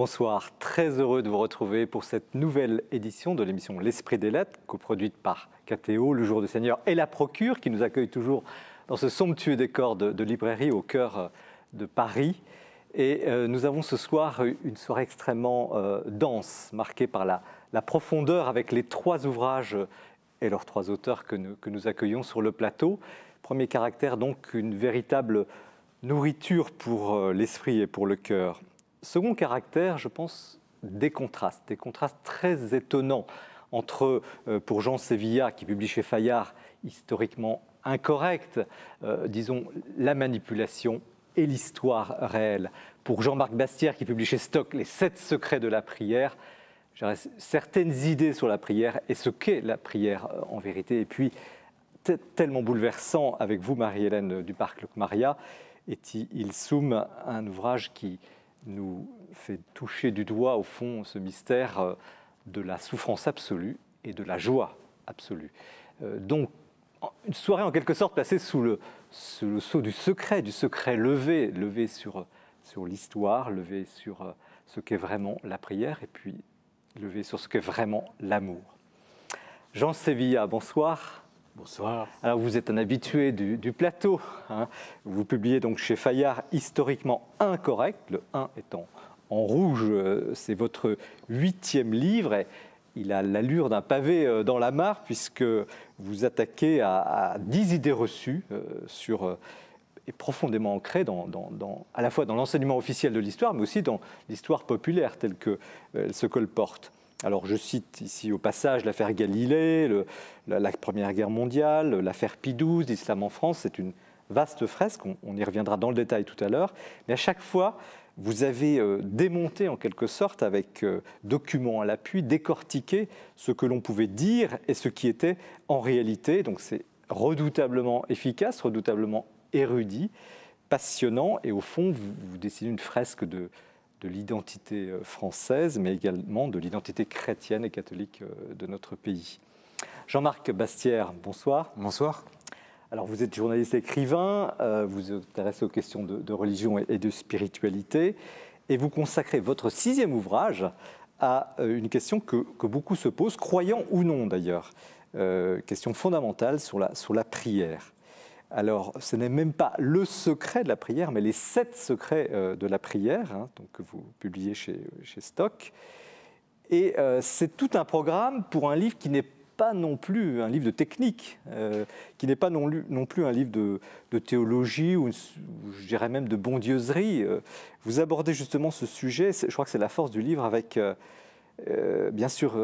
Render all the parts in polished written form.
Bonsoir, très heureux de vous retrouver pour cette nouvelle édition de l'émission L'Esprit des Lettres, coproduite par KTO, Le Jour du Seigneur et La Procure, qui nous accueille toujours dans ce somptueux décor de librairie au cœur de Paris. Et nous avons ce soir une soirée extrêmement dense, marquée par la profondeur avec les trois ouvrages et leurs trois auteurs que nous accueillons sur le plateau. Premier caractère, donc, une véritable nourriture pour l'esprit et pour le cœur. Second caractère, je pense, des contrastes très étonnants entre, pour Jean Sévilla, qui publie chez Fayard, historiquement incorrect, disons, la manipulation et l'histoire réelle. Pour Jean-Marc Bastière, qui publie chez Stock, Les 7 secrets de la prière, j'aurais certaines idées sur la prière et ce qu'est la prière en vérité. Et puis, tellement bouleversant avec vous, Marie-Hélène Duparc-Locmaria, Eti il Sum, un ouvrage qui nous fait toucher du doigt, au fond, ce mystère de la souffrance absolue et de la joie absolue. Donc, une soirée en quelque sorte placée sous le sceau du secret levé sur l'histoire, levé sur ce qu'est vraiment la prière, et puis levé sur ce qu'est vraiment l'amour. Jean Sévilla, bonsoir. Bonsoir. Alors vous êtes un habitué du plateau, hein. Vous publiez donc chez Fayard Historiquement Incorrect, le 1 étant en rouge, c'est votre 8e livre et il a l'allure d'un pavé dans la mare puisque vous attaquez à 10 idées reçues et profondément ancrées à la fois dans l'enseignement officiel de l'histoire mais aussi dans l'histoire populaire telle qu'elle se colporte. Alors je cite ici au passage l'affaire Galilée, la Première Guerre mondiale, l'affaire Pie XII, l'islam en France. C'est une vaste fresque, on y reviendra dans le détail tout à l'heure. Mais à chaque fois, vous avez démonté en quelque sorte, avec documents à l'appui, décortiqué ce que l'on pouvait dire et ce qui était en réalité. Donc c'est redoutablement efficace, redoutablement érudit, passionnant. Et au fond, vous dessinez une fresque de l'identité française, mais également de l'identité chrétienne et catholique de notre pays. Jean-Marc Bastière, bonsoir. Bonsoir. Alors vous êtes journaliste écrivain, vous vous intéressez aux questions de religion et de spiritualité, et vous consacrez votre 6e ouvrage à une question que beaucoup se posent, croyants ou non d'ailleurs, question fondamentale sur la prière. Alors, ce n'est même pas le secret de la prière, mais les 7 secrets de la prière, hein, donc, que vous publiez chez Stock. Et c'est tout un programme pour un livre qui n'est pas non plus un livre de technique, qui n'est pas non plus un livre de théologie ou je dirais même de bondieuserie. Vous abordez justement ce sujet, je crois que c'est la force du livre, avec bien sûr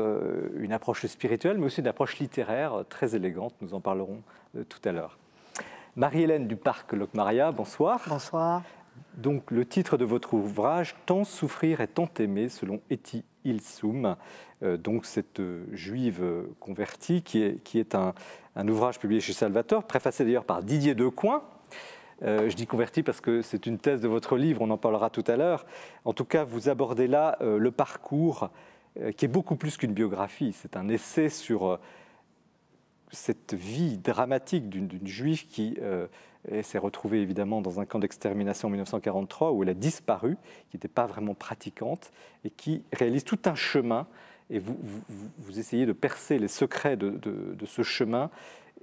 une approche spirituelle, mais aussi une approche littéraire très élégante. Nous en parlerons tout à l'heure. Marie-Hélène Duparc-Locmaria, bonsoir. Bonsoir. Donc, le titre de votre ouvrage, Tant souffrir et tant aimer, selon Eti il Sum, donc cette juive convertie, qui est un ouvrage publié chez Salvator, préfacé d'ailleurs par Didier Decoing. Je dis converti parce que c'est une thèse de votre livre, on en parlera tout à l'heure. En tout cas, vous abordez là le parcours qui est beaucoup plus qu'une biographie. C'est un essai sur cette vie dramatique d'une juive qui s'est retrouvée évidemment dans un camp d'extermination en 1943 où elle a disparu, qui n'était pas vraiment pratiquante et qui réalise tout un chemin. Et vous essayez de percer les secrets de ce chemin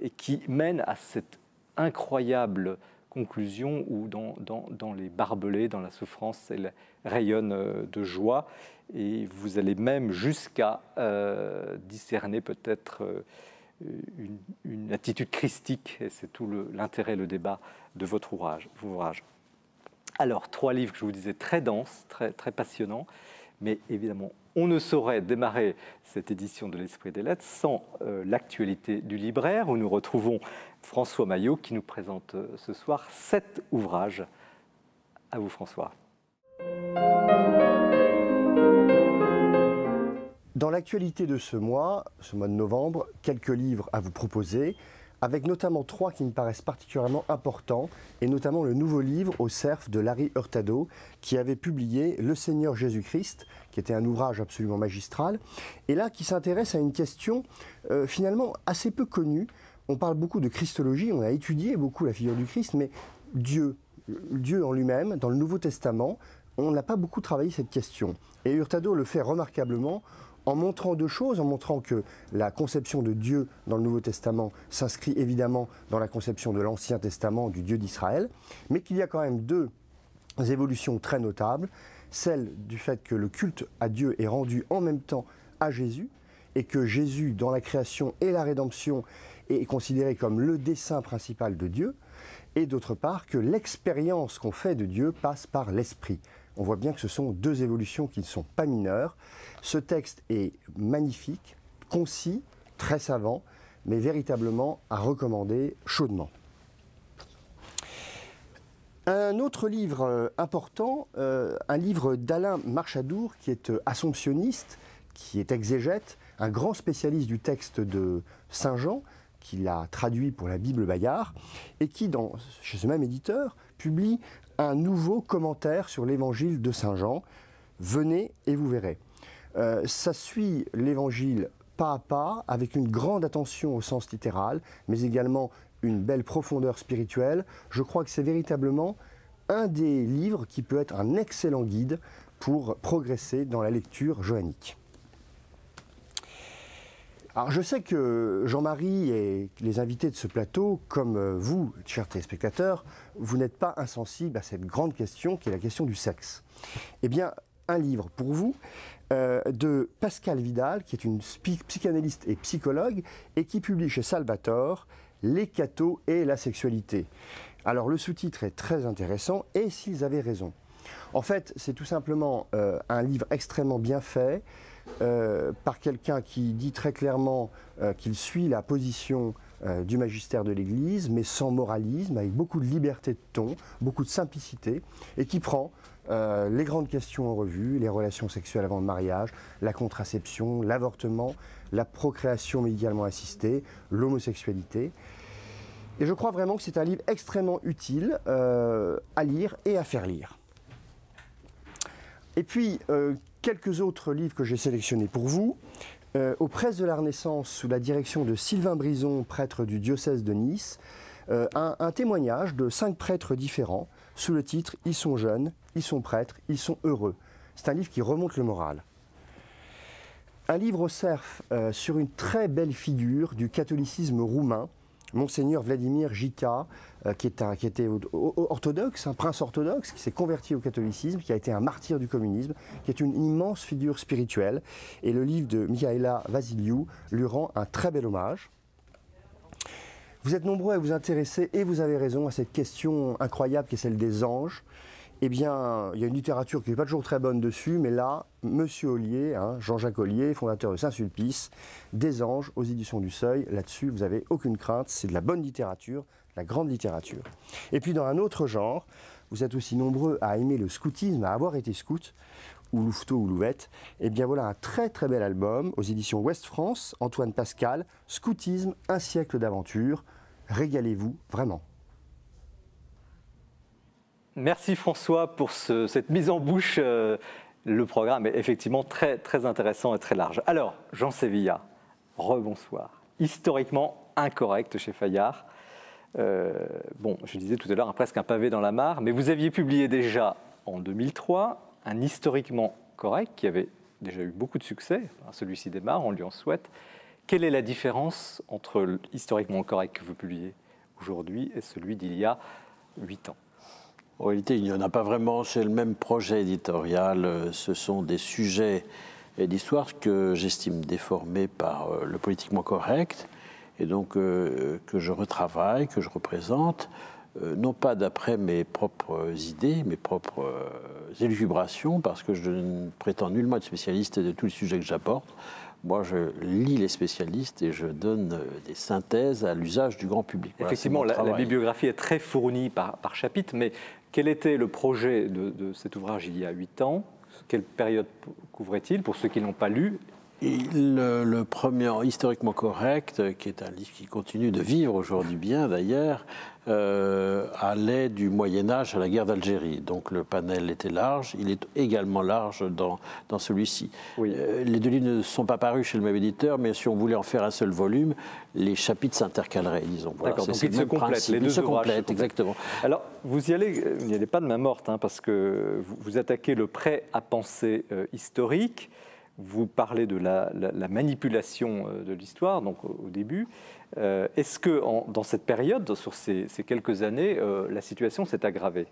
et qui mène à cette incroyable conclusion où dans les barbelés, dans la souffrance, elle rayonne de joie. Et vous allez même jusqu'à discerner peut-être une attitude christique, et c'est tout l'intérêt, le débat de votre ouvrage. Alors, 3 livres que je vous disais très denses, très, très passionnants, mais évidemment, on ne saurait démarrer cette édition de l'Esprit des Lettres sans l'actualité du libraire, où nous retrouvons François Maillot qui nous présente ce soir 7 ouvrages. À vous, François. Dans l'actualité de ce mois de novembre, quelques livres à vous proposer, avec notamment 3 qui me paraissent particulièrement importants, et notamment le nouveau livre au Cerf de Larry Hurtado, qui avait publié Le Seigneur Jésus-Christ, qui était un ouvrage absolument magistral, et là qui s'intéresse à une question finalement assez peu connue. On parle beaucoup de Christologie, on a étudié beaucoup la figure du Christ, mais Dieu en lui-même, dans le Nouveau Testament, on n'a pas beaucoup travaillé cette question. Et Hurtado le fait remarquablement en montrant deux choses, en montrant que la conception de Dieu dans le Nouveau Testament s'inscrit évidemment dans la conception de l'Ancien Testament du Dieu d'Israël, mais qu'il y a quand même deux évolutions très notables, celle du fait que le culte à Dieu est rendu en même temps à Jésus, et que Jésus, dans la création et la rédemption, est considéré comme le dessein principal de Dieu, et d'autre part que l'expérience qu'on fait de Dieu passe par l'Esprit. On voit bien que ce sont deux évolutions qui ne sont pas mineures. Ce texte est magnifique, concis, très savant, mais véritablement à recommander chaudement. Un autre livre important, un livre d'Alain Marchadour, qui est assomptionniste, qui est exégète, un grand spécialiste du texte de Saint Jean, qui l'a traduit pour la Bible Bayard, et qui, chez ce même éditeur, publie un nouveau commentaire sur l'évangile de Saint Jean. Venez et vous verrez. Ça suit l'évangile pas à pas, avec une grande attention au sens littéral, mais également une belle profondeur spirituelle. Je crois que c'est véritablement un des livres qui peut être un excellent guide pour progresser dans la lecture joannique. Alors je sais que Jean-Marie et les invités de ce plateau, comme vous, chers téléspectateurs, vous n'êtes pas insensibles à cette grande question qui est la question du sexe. Eh bien, un livre pour vous de Pascal Vidal, qui est une psychanalyste et psychologue, et qui publie chez Salvatore « Les cathos et la sexualité ». Alors le sous-titre est très intéressant, et s'ils avaient raison. En fait, c'est tout simplement un livre extrêmement bien fait, par quelqu'un qui dit très clairement qu'il suit la position du magistère de l'Église, mais sans moralisme, avec beaucoup de liberté de ton, beaucoup de simplicité, et qui prend les grandes questions en revue, les relations sexuelles avant le mariage, la contraception, l'avortement, la procréation médicalement assistée, l'homosexualité. Et je crois vraiment que c'est un livre extrêmement utile à lire et à faire lire. Et puis, quelques autres livres que j'ai sélectionnés pour vous. Aux Presses de la Renaissance, sous la direction de Sylvain Brison, prêtre du diocèse de Nice, un témoignage de 5 prêtres différents, sous le titre « Ils sont jeunes, ils sont prêtres, ils sont heureux ». C'est un livre qui remonte le moral. Un livre au cerf sur une très belle figure du catholicisme roumain, Monseigneur Vladimir Jica, qui était orthodoxe, un prince orthodoxe, qui s'est converti au catholicisme, qui a été un martyr du communisme, qui est une immense figure spirituelle. Et le livre de Mihaela Vasiliou lui rend un très bel hommage. Vous êtes nombreux à vous intéresser, et vous avez raison, à cette question incroyable qui est celle des anges. Eh bien, il y a une littérature qui n'est pas toujours très bonne dessus, mais là, Monsieur Ollier, Jean-Jacques Ollier, fondateur de Saint-Sulpice, des anges aux éditions du Seuil, là-dessus, vous n'avez aucune crainte, c'est de la bonne littérature, de la grande littérature. Et puis, dans un autre genre, vous êtes aussi nombreux à aimer le scoutisme, à avoir été scout, ou louveteau ou louvette. Eh bien, voilà un très très bel album aux éditions Ouest France, Antoine Pascal, Scoutisme, un siècle d'aventure. Régalez-vous, vraiment. Merci François pour cette mise en bouche. Le programme est effectivement très, très intéressant et très large. Alors, Jean Sévilla, rebonsoir. Historiquement incorrect chez Fayard. Bon, je disais tout à l'heure, presque un pavé dans la mare, mais vous aviez publié déjà en 2003 un historiquement correct qui avait déjà eu beaucoup de succès. Celui-ci démarre, on lui en souhaite. Quelle est la différence entre historiquement correct que vous publiez aujourd'hui et celui d'il y a 8 ans ? En réalité, il n'y en a pas vraiment, c'est le même projet éditorial, ce sont des sujets d'histoire que j'estime déformés par le politiquement correct, et donc que je retravaille, que je représente, non pas d'après mes propres idées, mes propres élucubrations, parce que je ne prétends nullement être spécialiste de tous les sujets que j'apporte. Moi, je lis les spécialistes et je donne des synthèses à l'usage du grand public. Voilà, effectivement, la bibliographie est très fournie par chapitre, mais quel était le projet de cet ouvrage il y a 8 ans? Quelle période couvrait-il pour ceux qui ne l'ont pas lu? Le premier historiquement correct, qui est un livre qui continue de vivre aujourd'hui bien d'ailleurs, allait du Moyen-Âge à la guerre d'Algérie. Donc le panel était large, il est également large dans celui-ci. Oui. Les deux livres ne sont pas parus chez le même éditeur, mais si on voulait en faire un seul volume, les chapitres s'intercaleraient, disons. Voilà, d'accord, donc ils se complètent, les deux se ouvrages complètent, exactement. Alors, vous n'y allez pas de main morte, hein, parce que vous attaquez le prêt à penser historique, vous parlez de la manipulation de l'histoire, donc au début. Est-ce que dans cette période, sur ces quelques années, la situation s'est aggravée ?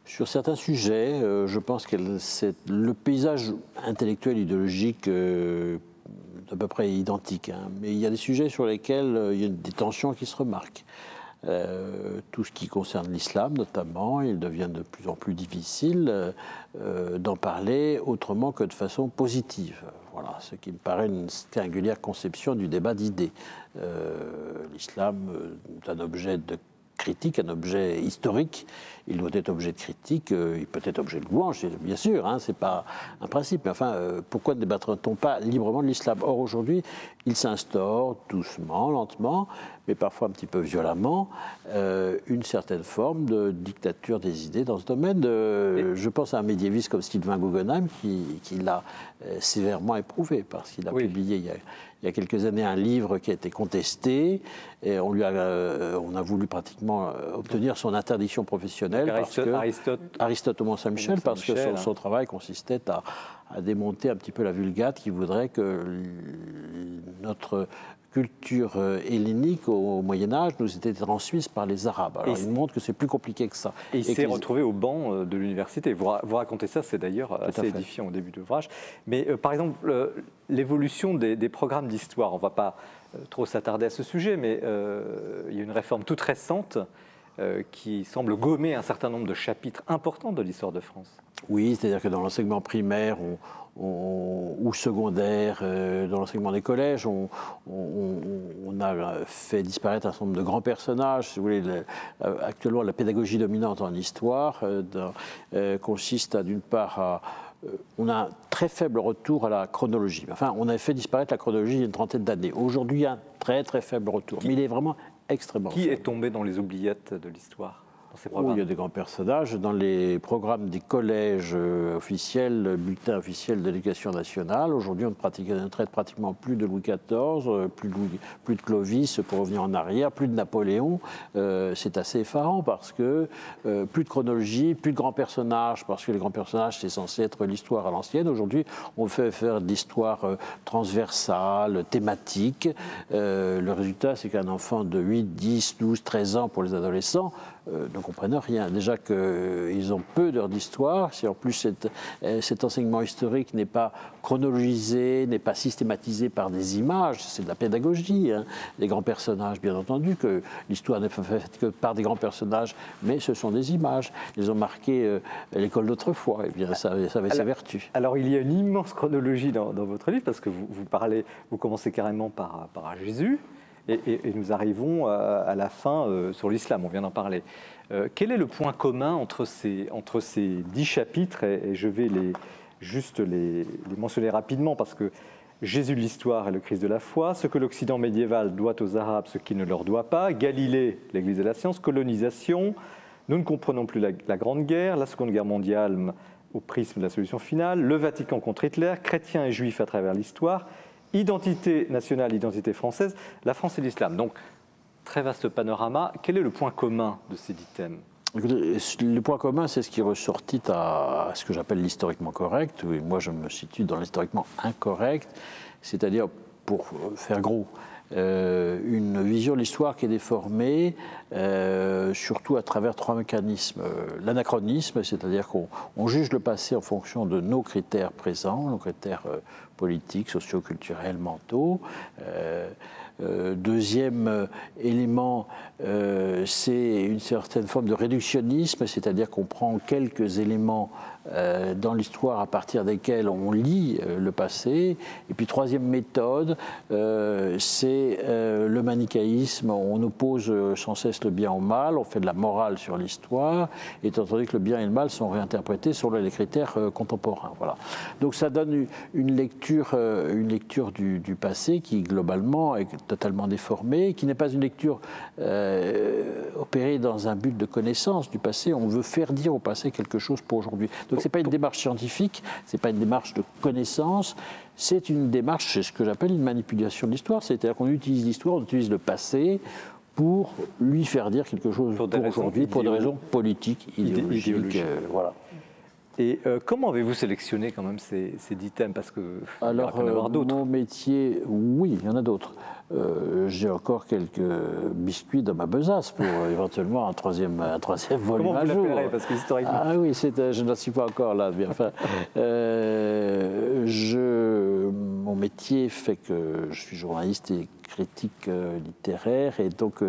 Sur certains sujets, je pense que le paysage intellectuel, idéologique, à peu près identique, hein, mais il y a des sujets sur lesquels il y a des tensions qui se remarquent. Tout ce qui concerne l'islam notamment, il devient de plus en plus difficile d'en parler autrement que de façon positive. Voilà, ce qui me paraît une singulière conception du débat d'idées. L'islam est un objet de critique, un objet historique, il doit être objet de critique, il peut être objet de louange, bien sûr, hein, c'est pas un principe, mais enfin, pourquoi ne débattra-t-on pas librement de l'islam? Or, aujourd'hui, il s'instaure doucement, lentement, mais parfois un petit peu violemment, une certaine forme de dictature des idées dans ce domaine. Je pense à un médiéviste comme Sylvain Guggenheim qui l'a sévèrement éprouvé, parce qu'il a publié il y a quelques années un livre qui a été contesté, et on a voulu pratiquement obtenir son interdiction professionnelle. Aristote au Mont-Saint-Michel, parce que son travail consistait à démonter un petit peu la Vulgate qui voudrait que notre culture hellénique au Moyen-Âge nous était transmise par les Arabes. Alors il montre que c'est plus compliqué que ça. Et il s'est retrouvé au banc de l'université. Vous racontez ça, c'est d'ailleurs assez édifiant au début de l'ouvrage. Mais par exemple, l'évolution des programmes d'histoire, on ne va pas trop s'attarder à ce sujet, mais il y a une réforme toute récente qui semble gommer un certain nombre de chapitres importants de l'histoire de France. Oui, c'est-à-dire que dans l'enseignement primaire ou secondaire, dans l'enseignement des collèges, on a fait disparaître un certain nombre de grands personnages. Si vous voulez, actuellement, la pédagogie dominante en histoire consiste d'une part on a un très faible retour à la chronologie. Enfin, on avait fait disparaître la chronologie il y a une trentaine d'années. Aujourd'hui, il y a un très très faible retour. Mais il est vraiment extrêmement faible. Qui est tombé dans les oubliettes de l'histoire ? Il y a des grands personnages. Dans les programmes des collèges officiels, bulletins officiels de l'éducation nationale, aujourd'hui on ne traite pratiquement plus de Louis XIV, plus de Clovis pour revenir en arrière, plus de Napoléon. C'est assez effarant parce que plus de chronologie, plus de grands personnages, parce que les grands personnages c'est censé être l'histoire à l'ancienne. Aujourd'hui on fait faire de l'histoire transversale, thématique. Le résultat c'est qu'un enfant de 8, 10, 12, 13 ans pour les adolescents ne comprennent rien. Déjà qu'ils ont peu d'heures d'histoire, si en plus cet enseignement historique n'est pas chronologisé, n'est pas systématisé par des images, c'est de la pédagogie, hein. Les grands personnages, bien entendu, que l'histoire n'est pas faite que par des grands personnages, mais ce sont des images. Ils ont marqué l'école d'autrefois, et bien ça avait ses vertus. Alors il y a une immense chronologie dans votre livre, parce que vous commencez carrément par Jésus, et nous arrivons à la fin sur l'islam, on vient d'en parler. Quel est le point commun entre ces 10 chapitres, et je vais juste les mentionner rapidement, parce que Jésus de l'histoire et le Christ de la foi, ce que l'Occident médiéval doit aux Arabes, ce qu'il ne leur doit pas, Galilée, l'Église de la science, colonisation, nous ne comprenons plus la Grande Guerre, la Seconde Guerre mondiale au prisme de la solution finale, le Vatican contre Hitler, chrétiens et juifs à travers l'histoire, identité nationale, identité française, la France et l'islam. Donc, très vaste panorama. Quel est le point commun de ces 10 thèmes ? Le point commun, c'est ce qui ressortit à ce que j'appelle l'historiquement correct. Et moi, je me situe dans l'historiquement incorrect, c'est-à-dire, pour faire gros, une vision de l'histoire qui est déformée, surtout à travers 3 mécanismes. L'anachronisme, c'est-à-dire qu'on juge le passé en fonction de nos critères présents, nos critères politiques, socio-culturels, mentaux. Deuxième élément, c'est une certaine forme de réductionnisme, c'est-à-dire qu'on prend quelques éléments dans l'histoire à partir desquels on lit le passé. Et puis troisième méthode, c'est le manichéisme. On oppose sans cesse le bien au mal, on fait de la morale sur l'histoire, étant donné que le bien et le mal sont réinterprétés selon les critères contemporains. Voilà. Donc ça donne une lecture du passé qui globalement est totalement déformée, qui n'est pas une lecture opérée dans un but de connaissance du passé. On veut faire dire au passé quelque chose pour aujourd'hui. Donc ce n'est pas une démarche scientifique, ce n'est pas une démarche de connaissance, c'est une démarche, c'est ce que j'appelle une manipulation de l'histoire, c'est-à-dire qu'on utilise l'histoire, on utilise le passé pour lui faire dire quelque chose pour aujourd'hui, pour des raisons politiques, idéologiques. Voilà. Et comment avez-vous sélectionné quand même ces 10 thèmes? Parce que alors, il y en avoir d'autres. Mon métier, oui, il y en a d'autres. J'ai encore quelques biscuits dans ma besace pour éventuellement un troisième volume comment à jour. Comment vous l'appellerez? Parce que historiquement... Ah oui, je n'en suis pas encore là. Bien. Enfin, mon métier fait que je suis journaliste et critique littéraire, et donc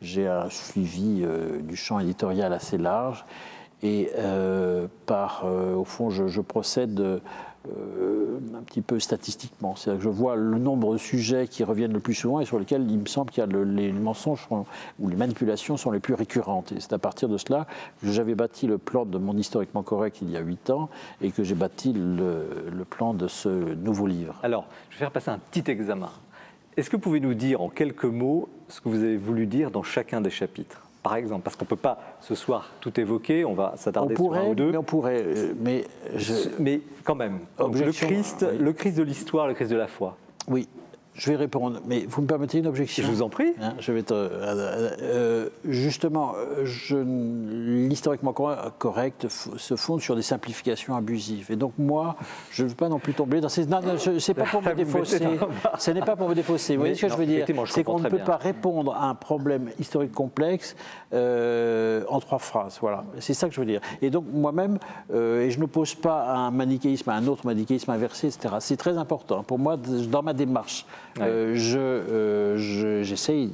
j'ai un suivi du champ éditorial assez large. Et au fond, je procède un petit peu statistiquement. C'est-à-dire que je vois le nombre de sujets qui reviennent le plus souvent et sur lesquels il me semble qu'il y a les mensonges ou les manipulations sont les plus récurrentes. Et c'est à partir de cela que j'avais bâti le plan de mon historiquement correct il y a 8 ans et que j'ai bâti le plan de ce nouveau livre. Alors, je vais faire passer un petit examen. Est-ce que vous pouvez nous dire en quelques mots ce que vous avez voulu dire dans chacun des chapitres ? Par exemple, parce qu'on ne peut pas ce soir tout évoquer, on va s'attarder sur un ou deux. Mais on pourrait, mais quand même. Donc, le Christ de l'histoire, le Christ de la foi. Oui, je vais répondre, mais vous me permettez une objection? Je vous en prie. Je vais justement, l'historiquement correct se fonde sur des simplifications abusives. Et donc moi, je ne veux pas non plus tomber dans ces... Non, c'est pas pour me défausser. Ce n'est pas pour me défausser. Vous voyez ce que je veux dire? C'est qu'on ne peut pas répondre à un problème historique complexe en 3 phrases. Voilà. C'est ça que je veux dire. Et donc moi-même, et je n'oppose pas un manichéisme à un autre manichéisme inversé, etc. C'est très important. Pour moi, dans ma démarche, j'essaye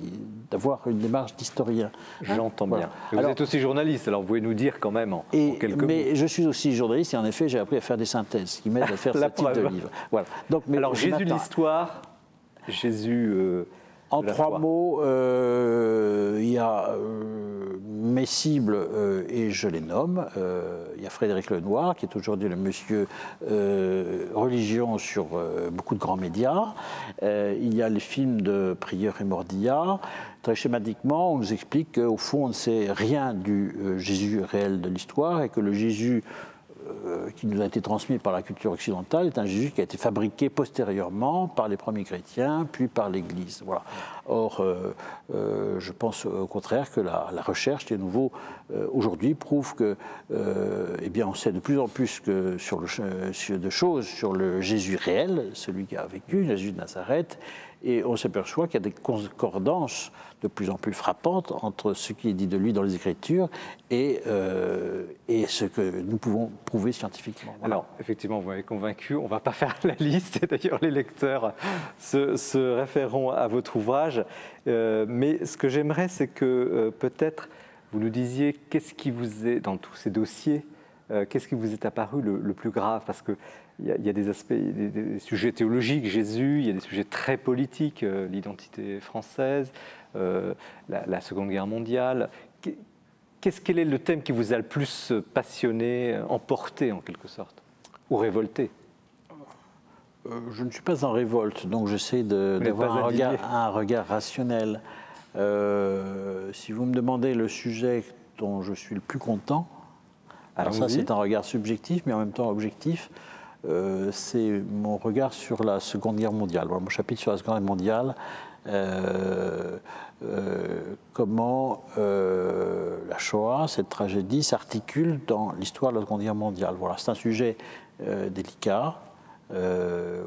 d'avoir une démarche d'historien. J'entends bien. Vous êtes aussi journaliste, alors vous pouvez nous dire quand même en quelques mots. Mais je suis aussi journaliste et en effet, j'ai appris à faire des synthèses qui m'aident à faire ce type de livre. Voilà. Donc, alors Jésus de l'histoire, Jésus... en 3 mots, il y a mes cibles, et je les nomme. Il y a Frédéric Lenoir, qui est aujourd'hui le monsieur religion sur beaucoup de grands médias. Il y a les films de Prieur et Mordillat. Très schématiquement, on nous explique qu'au fond, on ne sait rien du Jésus réel de l'histoire et que le Jésus qui nous a été transmis par la culture occidentale est un Jésus qui a été fabriqué postérieurement par les premiers chrétiens, puis par l'Église. Voilà. Or, je pense au contraire que la recherche, de nouveau, aujourd'hui, prouve que, eh bien, on sait de plus en plus de choses sur le Jésus réel, celui qui a vécu, Jésus de Nazareth, et on s'aperçoit qu'il y a des concordances de plus en plus frappantes entre ce qui est dit de lui dans les Écritures et ce que nous pouvons prouver scientifiquement. Voilà. Alors, effectivement, vous m'avez convaincu, on ne va pas faire la liste, et d'ailleurs les lecteurs se référeront à votre ouvrage, mais ce que j'aimerais, c'est que peut-être vous nous disiez qu'est-ce qui vous est, dans tous ces dossiers, qu'est-ce qui vous est apparu le plus grave, parce que il y a des aspects, des sujets théologiques, Jésus, il y a des sujets très politiques, l'identité française, la Seconde Guerre mondiale. Quel est le thème qui vous a le plus passionné, emporté en quelque sorte, ou révolté? Je ne suis pas en révolte, donc j'essaie d'avoir un regard rationnel. Si vous me demandez le sujet dont je suis le plus content, alors ça c'est un regard subjectif, mais en même temps objectif. C'est mon regard sur la Seconde Guerre mondiale. Voilà, mon chapitre sur la Seconde Guerre mondiale, comment la Shoah, cette tragédie, s'articule dans l'histoire de la Seconde Guerre mondiale. Voilà, c'est un sujet délicat,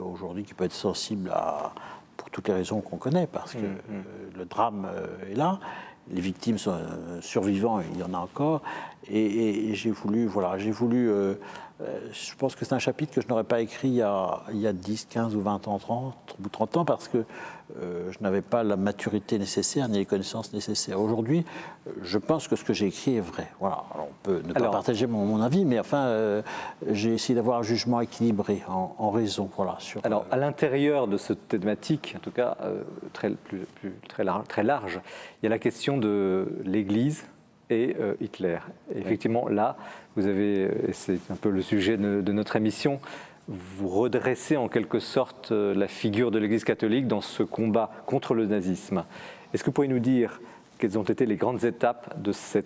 aujourd'hui qui peut être sensible pour toutes les raisons qu'on connaît, parce que le drame est là. Les victimes sont survivants, il y en a encore, et j'ai voulu je pense que c'est un chapitre que je n'aurais pas écrit il y a 10, 15 ou 20 ans, 30 ans, parce que je n'avais pas la maturité nécessaire ni les connaissances nécessaires. Aujourd'hui, je pense que ce que j'ai écrit est vrai. Voilà. Alors, on peut ne pas partager mon avis, mais enfin, j'ai essayé d'avoir un jugement équilibré, en raison. Voilà, alors, à l'intérieur de cette thématique, en tout cas très large, il y a la question de l'Église et Hitler. Et effectivement, là, vous avez, et c'est un peu le sujet de notre émission, vous redressez en quelque sorte la figure de l'Église catholique dans ce combat contre le nazisme. Est-ce que vous pourriez nous dire quelles ont été les grandes étapes de ce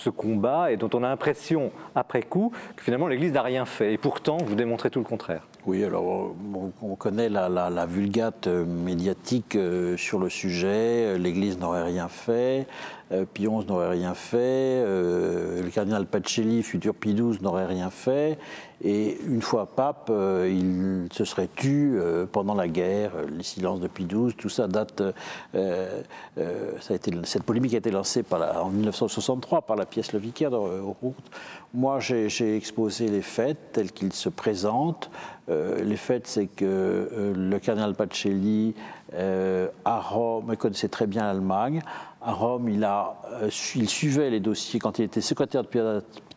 combat, et dont on a l'impression, après coup, que finalement l'Église n'a rien fait, et pourtant vous démontrez tout le contraire? Oui, alors on connaît la vulgate médiatique sur le sujet. L'Église n'aurait rien fait, Pie XI n'aurait rien fait, le cardinal Pacelli, futur Pie XII, n'aurait rien fait. Et une fois pape, il se serait tu pendant la guerre, les silences de Pie XII, tout ça date. Cette polémique a été lancée en 1963 par la pièce Le Vicaire de Roux. Moi, j'ai exposé les faits tels qu'ils se présentent. Les faits, c'est que le cardinal Pacelli, à Rome, il connaissait très bien l'Allemagne. À Rome, il suivait les dossiers. Quand il était secrétaire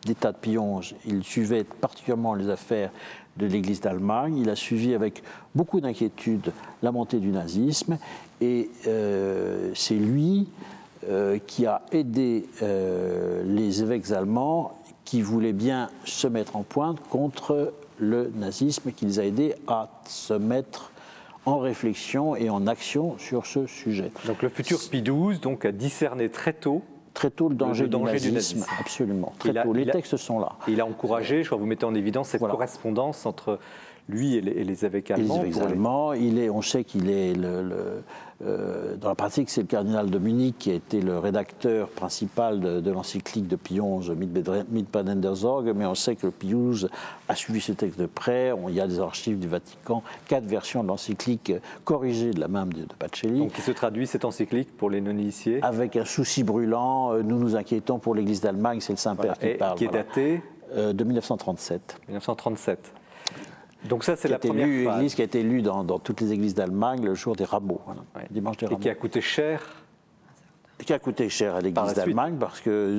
d'État de Pie XI, il suivait particulièrement les affaires de l'Église d'Allemagne. Il a suivi avec beaucoup d'inquiétude la montée du nazisme. Et c'est lui qui a aidé les évêques allemands qui voulaient bien se mettre en pointe contre le nazisme, qui les a aidés à se mettre en réflexion et en action sur ce sujet. Donc le futur Pie XII donc, a discerné très tôt le danger du nazisme. Absolument, très tôt. Les textes sont là. Il a encouragé, je crois que vous mettez en évidence cette correspondance entre lui et les évêques allemands. Les évêques allemands, on sait qu'il est dans la pratique, c'est le cardinal de Munich qui a été le rédacteur principal de l'encyclique de Pie XI, Mitbanden der Sorge, mais on sait que Pie XII a suivi ce texte de près. Il y a des archives du Vatican, 4 versions de l'encyclique corrigées de la main de Pacelli. Donc qui se traduit cette encyclique pour les non-initiés? Avec un souci brûlant, nous nous inquiétons pour l'Église d'Allemagne, c'est le Saint-Père qui parle. Qui est daté de 1937. 1937. Donc ça, c'est la première phase. Église qui a été lue dans toutes les églises d'Allemagne le jour des rameaux, dimanche des rameaux. Et qui a coûté cher. Qui a coûté cher à l'Église d'Allemagne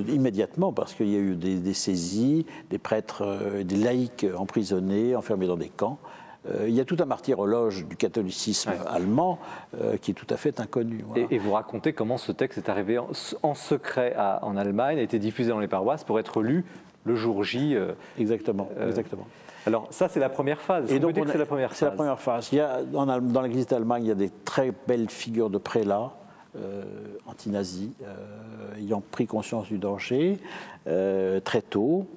immédiatement, parce qu'il y a eu des saisies, des prêtres, des laïcs emprisonnés, enfermés dans des camps. Il y a tout un martyrologe du catholicisme allemand qui est tout à fait inconnu. Voilà. Et vous racontez comment ce texte est arrivé en secret en Allemagne, a été diffusé dans les paroisses pour être lu le jour J. Exactement. Alors ça, c'est la première phase. Et donc, c'est la première phase. C'est la première phase. Il y a, dans l'Église d'Allemagne, il y a des très belles figures de prélats anti-nazis, ayant pris conscience du danger très tôt.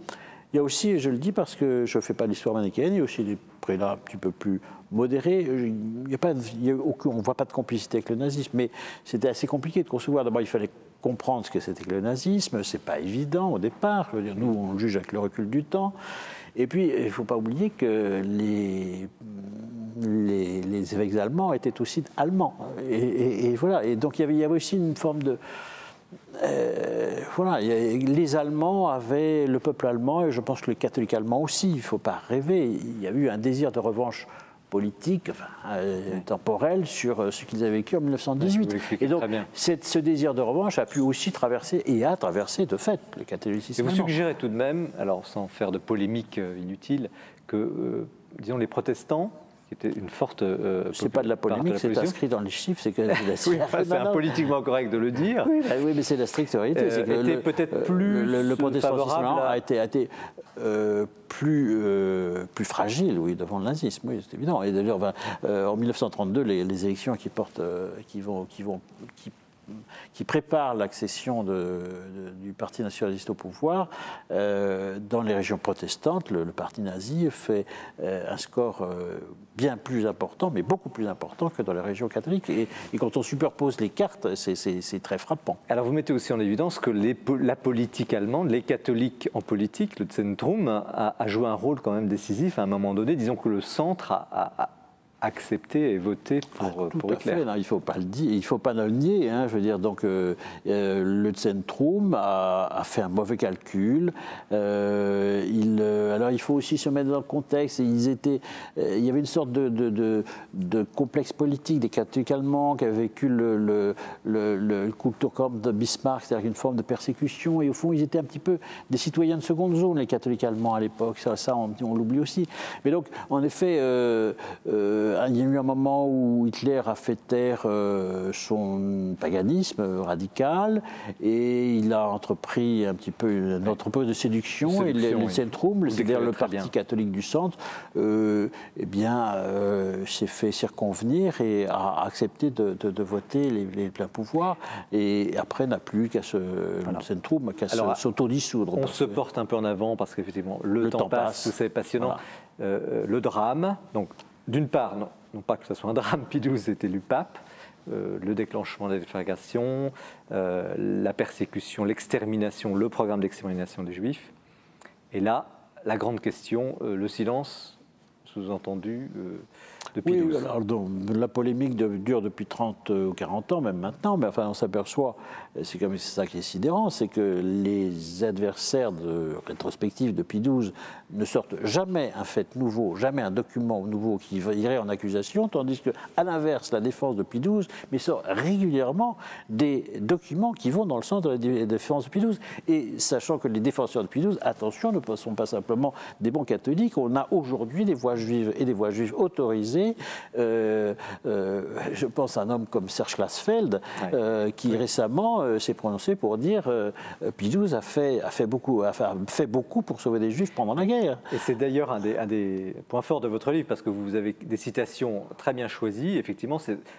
Il y a aussi, et je le dis parce que je ne fais pas l'histoire manichéenne, il y a aussi des prélats un petit peu plus modérés. On ne voit pas de complicité avec le nazisme, mais c'était assez compliqué de concevoir. D'abord, il fallait comprendre ce que c'était que le nazisme. Ce n'est pas évident au départ. Je veux dire, nous, on le juge avec le recul du temps. Et puis, il ne faut pas oublier que les évêques allemands étaient aussi allemands. Et voilà. Et donc, il y avait aussi une forme de... les Allemands avaient, le peuple allemand, et je pense que les catholiques allemands aussi, il ne faut pas rêver, il y a eu un désir de revanche politique, temporelle, sur ce qu'ils avaient vécu en 1918. Et donc, ce désir de revanche a pu aussi traverser, et a traversé de fait, le catholicisme. Et vous suggérez tout de même, alors sans faire de polémique inutile, que, disons, les protestants, qui était une forte... c'est pas de la polémique, c'est inscrit dans les chiffres. C'est politiquement correct de le dire. Oui, mais c'est la stricte vérité. Était peut-être plus le protestantisme a été plus fragile, oui, devant le nazisme, oui, c'est évident. Et d'ailleurs, en 1932, les élections qui préparent l'accession du Parti nationaliste au pouvoir, dans les régions protestantes, le parti nazi fait un score bien plus important, mais beaucoup plus important que dans les régions catholiques. Et quand on superpose les cartes, c'est très frappant. Alors vous mettez aussi en évidence que la politique allemande, les catholiques en politique, le Zentrum, a joué un rôle quand même décisif à un moment donné. Disons que le centre a accepté et voté pour Hitler. Fait, non, il ne faut pas le dire, il faut pas le nier. Hein, je veux dire, donc le Zentrum a fait un mauvais calcul. Alors il faut aussi se mettre dans le contexte. Il y avait une sorte de complexe politique des catholiques allemands qui avaient vécu le Kulturkampf de Bismarck, c'est-à-dire une forme de persécution. Et au fond, ils étaient un petit peu des citoyens de seconde zone, les catholiques allemands à l'époque. Ça on l'oublie aussi. Mais donc, en effet, il y a eu un moment où Hitler a fait taire son paganisme radical et il a entrepris un petit peu une entreprise de séduction. Et le Zentrum, c'est-à-dire le parti catholique du centre, s'est fait circonvenir et a accepté de voter les pleins pouvoirs. Et après, n'a plus qu'à s'autodissoudre. On se porte un peu en avant parce qu'effectivement, le temps passe, tout ça est passionnant. Voilà. Le drame, donc d'une part, non pas que ce soit un drame, Pie XII est élu pape, le déclenchement de la déflagration, la persécution, l'extermination, le programme d'extermination des Juifs. Et là, la grande question, le silence sous-entendu de Pie XII. Oui, alors donc, la polémique dure depuis 30 ou 40 ans, même maintenant, mais enfin on s'aperçoit, c'est ça qui est sidérant, c'est que les adversaires rétrospectifs de Pie XII ne sortent jamais un fait nouveau, jamais un document nouveau qui irait en accusation, tandis qu'à l'inverse, la défense de Pie XII mais sort régulièrement des documents qui vont dans le sens de la défense de Pie XII. Et sachant que les défenseurs de Pie XII, attention, ne sont pas simplement des bons catholiques, on a aujourd'hui des voix juives et des voix juives autorisées. Je pense à un homme comme Serge Klarsfeld, qui récemment s'est prononcé pour dire Pie XII a fait beaucoup pour sauver des Juifs pendant la guerre. Et c'est d'ailleurs un des points forts de votre livre, parce que vous avez des citations très bien choisies. Effectivement,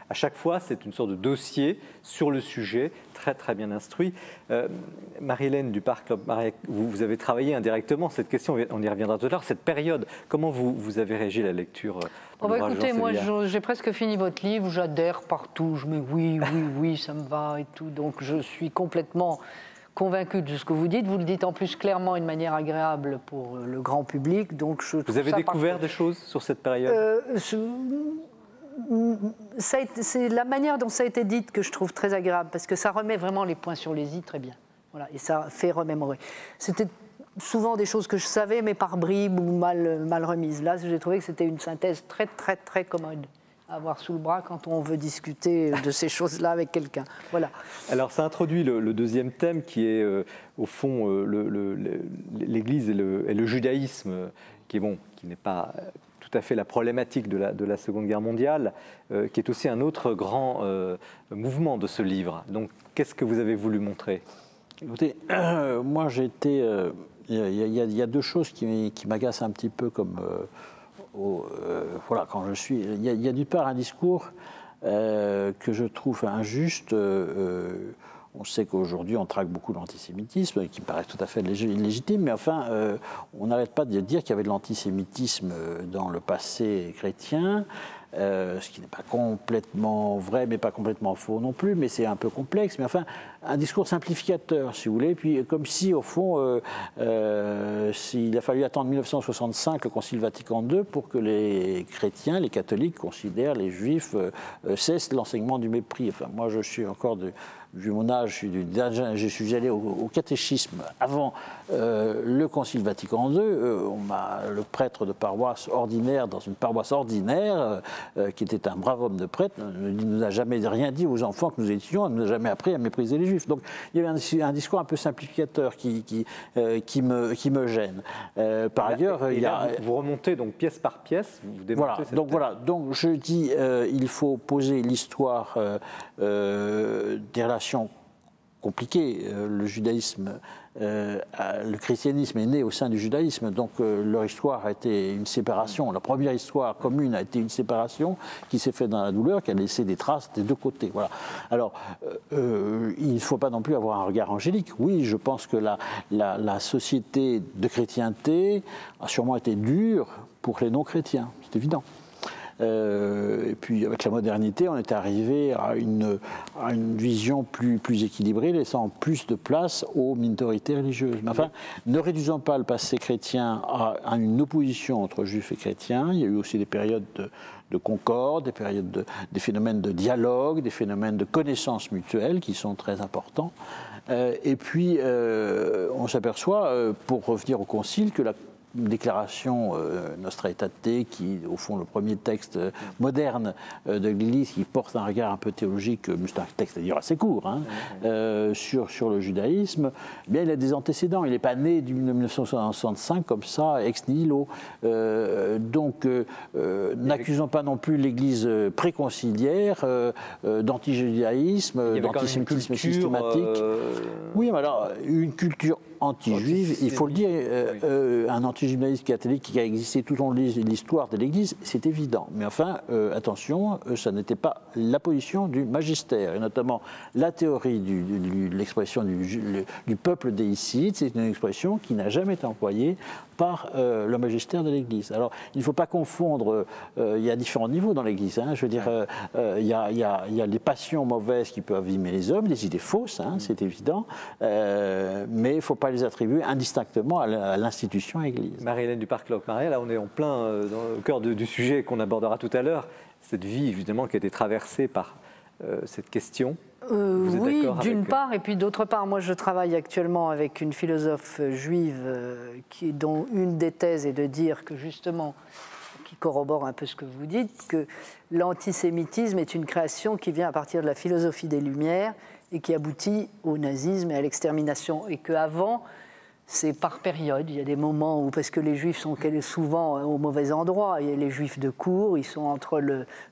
à chaque fois, c'est une sorte de dossier sur le sujet, très très bien instruit. Marie-Hélène du Parc Club Mariette, vous avez travaillé indirectement cette question, on y reviendra tout à l'heure, cette période. Comment vous avez réagi à la lecture écoutez, moi j'ai presque fini votre livre, j'adhère partout, je mets oui, ça me va et tout, donc je suis complètement convaincu de ce que vous dites. Vous le dites en plus clairement et de manière agréable pour le grand public. Donc vous avez découvert des choses sur cette période c'est la manière dont ça a été dit que je trouve très agréable, parce que ça remet vraiment les points sur les i très bien. Voilà, et ça fait remémorer. C'était souvent des choses que je savais, mais par bribes ou mal remises. Là, j'ai trouvé que c'était une synthèse très, très, très commode à avoir sous le bras quand on veut discuter de ces choses-là avec quelqu'un. Voilà. Alors, ça introduit le deuxième thème qui est, au fond, l'Église et le judaïsme, qui n'est pas tout à fait la problématique de la Seconde Guerre mondiale, qui est aussi un autre grand mouvement de ce livre. Donc, qu'est-ce que vous avez voulu montrer ? Écoutez, moi, j'ai été... Il y a deux choses qui m'agacent un petit peu comme... voilà, quand je suis... Il y a d'une part un discours que je trouve injuste. On sait qu'aujourd'hui, on traque beaucoup l'antisémitisme, qui me paraît tout à fait légitime, mais enfin, on n'arrête pas de dire qu'il y avait de l'antisémitisme dans le passé chrétien, ce qui n'est pas complètement vrai, mais pas complètement faux non plus, mais c'est un peu complexe. Mais enfin, un discours simplificateur, si vous voulez, puis comme si, au fond, il a fallu attendre 1965, le Concile Vatican II, pour que les chrétiens, les catholiques, considèrent les juifs cessent l'enseignement du mépris. Enfin, moi, je suis encore vu mon âge, je suis allé au catéchisme avant le Concile Vatican II. Le prêtre de paroisse ordinaire, dans une paroisse ordinaire, qui était un brave homme de prêtre, ne nous a jamais rien dit aux enfants que nous étions, ne nous a jamais appris à mépriser les Juifs. Donc il y avait un discours un peu simplificateur qui me gêne. Par ailleurs, vous remontez donc pièce par pièce, vous démontez donc je dis il faut poser l'histoire des relations compliquées. Le judaïsme, le christianisme est né au sein du judaïsme, donc leur histoire a été une séparation. La première histoire commune a été une séparation qui s'est faite dans la douleur, qui a laissé des traces des deux côtés. Voilà. Alors, il ne faut pas non plus avoir un regard angélique. Oui, je pense que la société de chrétienté a sûrement été dure pour les non-chrétiens, c'est évident. Et puis avec la modernité, on est arrivé à une vision plus équilibrée, laissant plus de place aux minorités religieuses. Mais enfin, ne réduisons pas le passé chrétien à une opposition entre juifs et chrétiens. Il y a eu aussi des périodes de concorde, des phénomènes de dialogue, des phénomènes de connaissance mutuelle qui sont très importants. Et puis, on s'aperçoit, pour revenir au Concile, que la déclaration Nostra Aetate, qui est au fond le premier texte moderne de l'Église, qui porte un regard un peu théologique, c'est un texte d'ailleurs assez court, hein, sur le judaïsme, eh bien, il a des antécédents. Il n'est pas né du 1965 comme ça, ex nihilo. N'accusons pas non plus l'Église préconciliaire d'antijudaïsme, d'antisémitisme systématique. Oui, mais alors, une culture anti-juive, il faut le dire, un anti-judaïsme catholique qui a existé tout au long de l'histoire de l'Église, c'est évident. Mais enfin, attention, ça n'était pas la position du magistère, et notamment la théorie de l'expression du peuple déicide, c'est une expression qui n'a jamais été employée par le magistère de l'Église. Alors, il ne faut pas confondre, il y a différents niveaux dans l'Église, hein, je veux dire, il y a les passions mauvaises qui peuvent abîmer les hommes, des idées fausses, hein, c'est évident, mais il ne faut pas les attribuer indistinctement à l'institution Église. Marie-Hélène Duparc-Locmaria, là on est en plein au cœur du sujet qu'on abordera tout à l'heure, cette vie justement qui a été traversée par cette question. Oui, d'une part, et puis d'autre part, moi je travaille actuellement avec une philosophe juive dont une des thèses est de dire que justement, qui corrobore un peu ce que vous dites, que l'antisémitisme est une création qui vient à partir de la philosophie des Lumières et qui aboutit au nazisme et à l'extermination, et qu'avant, c'est par période. Il y a des moments où, parce que les Juifs sont souvent au mauvais endroit, il y a les Juifs de cour, ils sont entre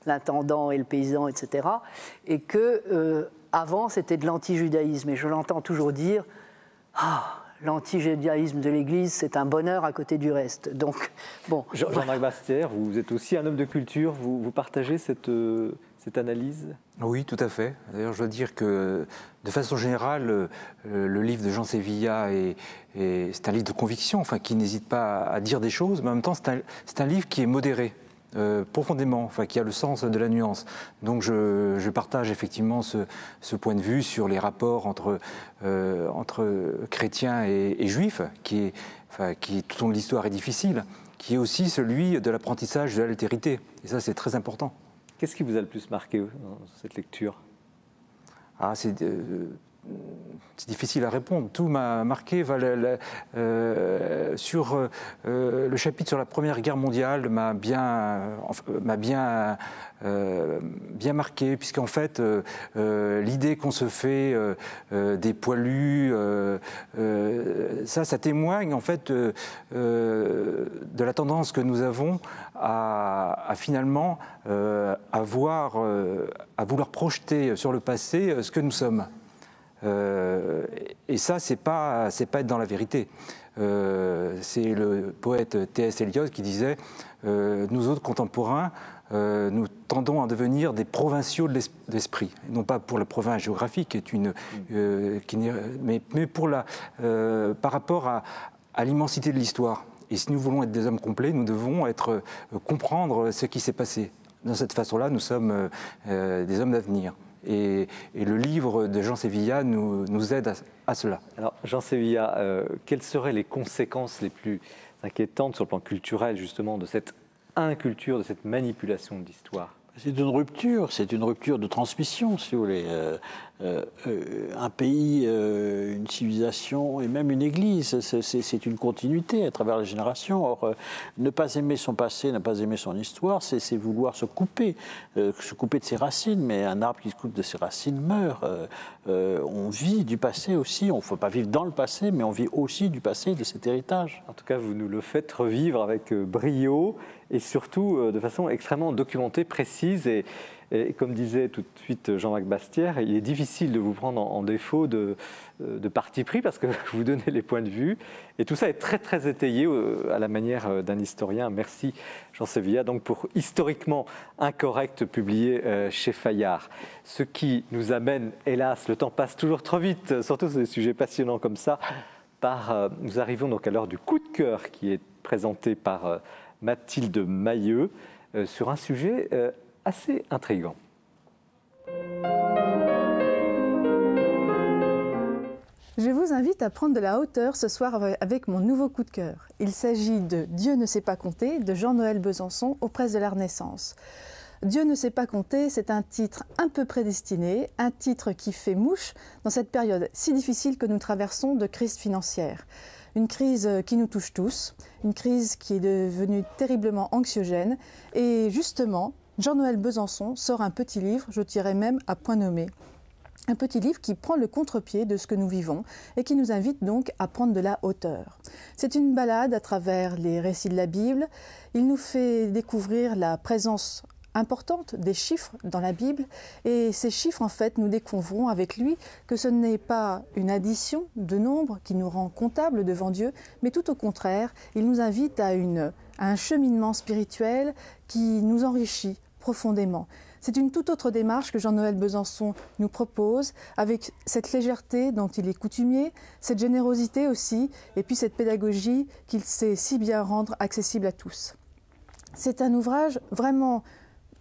l'intendant et le paysan, etc. Et que avant, c'était de l'anti-judaïsme. Et je l'entends toujours dire, l'anti-judaïsme de l'Église, c'est un bonheur à côté du reste. Donc, bon. Jean-Marc Bastière, vous êtes aussi un homme de culture, vous partagez cette analyse ? Oui, tout à fait. D'ailleurs, je dois dire que, de façon générale, le livre de Jean Sévilla c'est un livre de conviction, enfin, qui n'hésite pas à dire des choses, mais en même temps, c'est un livre qui est modéré. Profondément, enfin, qui a le sens de la nuance. Donc je partage effectivement ce point de vue sur les rapports entre chrétiens et juifs, qui tout au long de l'histoire est difficile, qui est aussi celui de l'apprentissage de l'altérité. Et ça, c'est très important. Qu'est-ce qui vous a le plus marqué dans cette lecture ? C'est difficile à répondre. Tout m'a marqué. Sur le chapitre sur la Première Guerre mondiale m'a bien marqué, puisqu'en fait, l'idée qu'on se fait des poilus, ça témoigne en fait de la tendance que nous avons à finalement à vouloir projeter sur le passé ce que nous sommes. Et ça, c'est pas être dans la vérité. C'est le poète T.S. Eliot qui disait nous autres contemporains, nous tendons à devenir des provinciaux de l'esprit, non pas pour la province géographique, mais pour par rapport à l'immensité de l'histoire. Et si nous voulons être des hommes complets, nous devons comprendre ce qui s'est passé. De cette façon-là, nous sommes des hommes d'avenir. Et le livre de Jean Sévilla nous aide à cela. Alors, Jean Sévilla, quelles seraient les conséquences les plus inquiétantes sur le plan culturel, justement, de cette inculture, de cette manipulation de l'histoire ? C'est une rupture de transmission, si vous voulez. Un pays, une civilisation et même une église, c'est une continuité à travers les générations. Or, ne pas aimer son passé, ne pas aimer son histoire, c'est vouloir se couper de ses racines. Mais un arbre qui se coupe de ses racines meurt. On vit du passé aussi. On ne faut pas vivre dans le passé, mais on vit aussi du passé, de cet héritage. En tout cas, vous nous le faites revivre avec brio et surtout de façon extrêmement documentée, précise. Et comme disait tout de suite Jean-Marc Bastière, il est difficile de vous prendre en défaut de parti pris parce que vous donnez les points de vue. Et tout ça est très, très étayé à la manière d'un historien. Merci Jean Sévilla donc pour Historiquement Incorrect, publié chez Fayard. Ce qui nous amène, hélas, le temps passe toujours trop vite, surtout sur des sujets passionnants comme ça. Nous arrivons donc à l'heure du coup de cœur qui est présenté par Mathilde Mailleux. sur un sujet assez intriguant. Je vous invite à prendre de la hauteur ce soir avec mon nouveau coup de cœur. Il s'agit de Dieu ne sait pas compter de Jean-Noël Besançon aux Presses de la Renaissance. Dieu ne sait pas compter, c'est un titre un peu prédestiné, un titre qui fait mouche dans cette période si difficile que nous traversons de crise financière. Une crise qui nous touche tous, une crise qui est devenue terriblement anxiogène. Et justement, Jean-Noël Besançon sort un petit livre, je dirais même à point nommé. Un petit livre qui prend le contre-pied de ce que nous vivons et qui nous invite donc à prendre de la hauteur. C'est une balade à travers les récits de la Bible. Il nous fait découvrir la présence importante des chiffres dans la Bible, et ces chiffres, en fait, nous découvrons avec lui que ce n'est pas une addition de nombres qui nous rend comptables devant Dieu, mais tout au contraire, il nous invite à un cheminement spirituel qui nous enrichit profondément. C'est une toute autre démarche que Jean-Noël Besançon nous propose, avec cette légèreté dont il est coutumier, cette générosité aussi, et puis cette pédagogie qu'il sait si bien rendre accessible à tous. C'est un ouvrage vraiment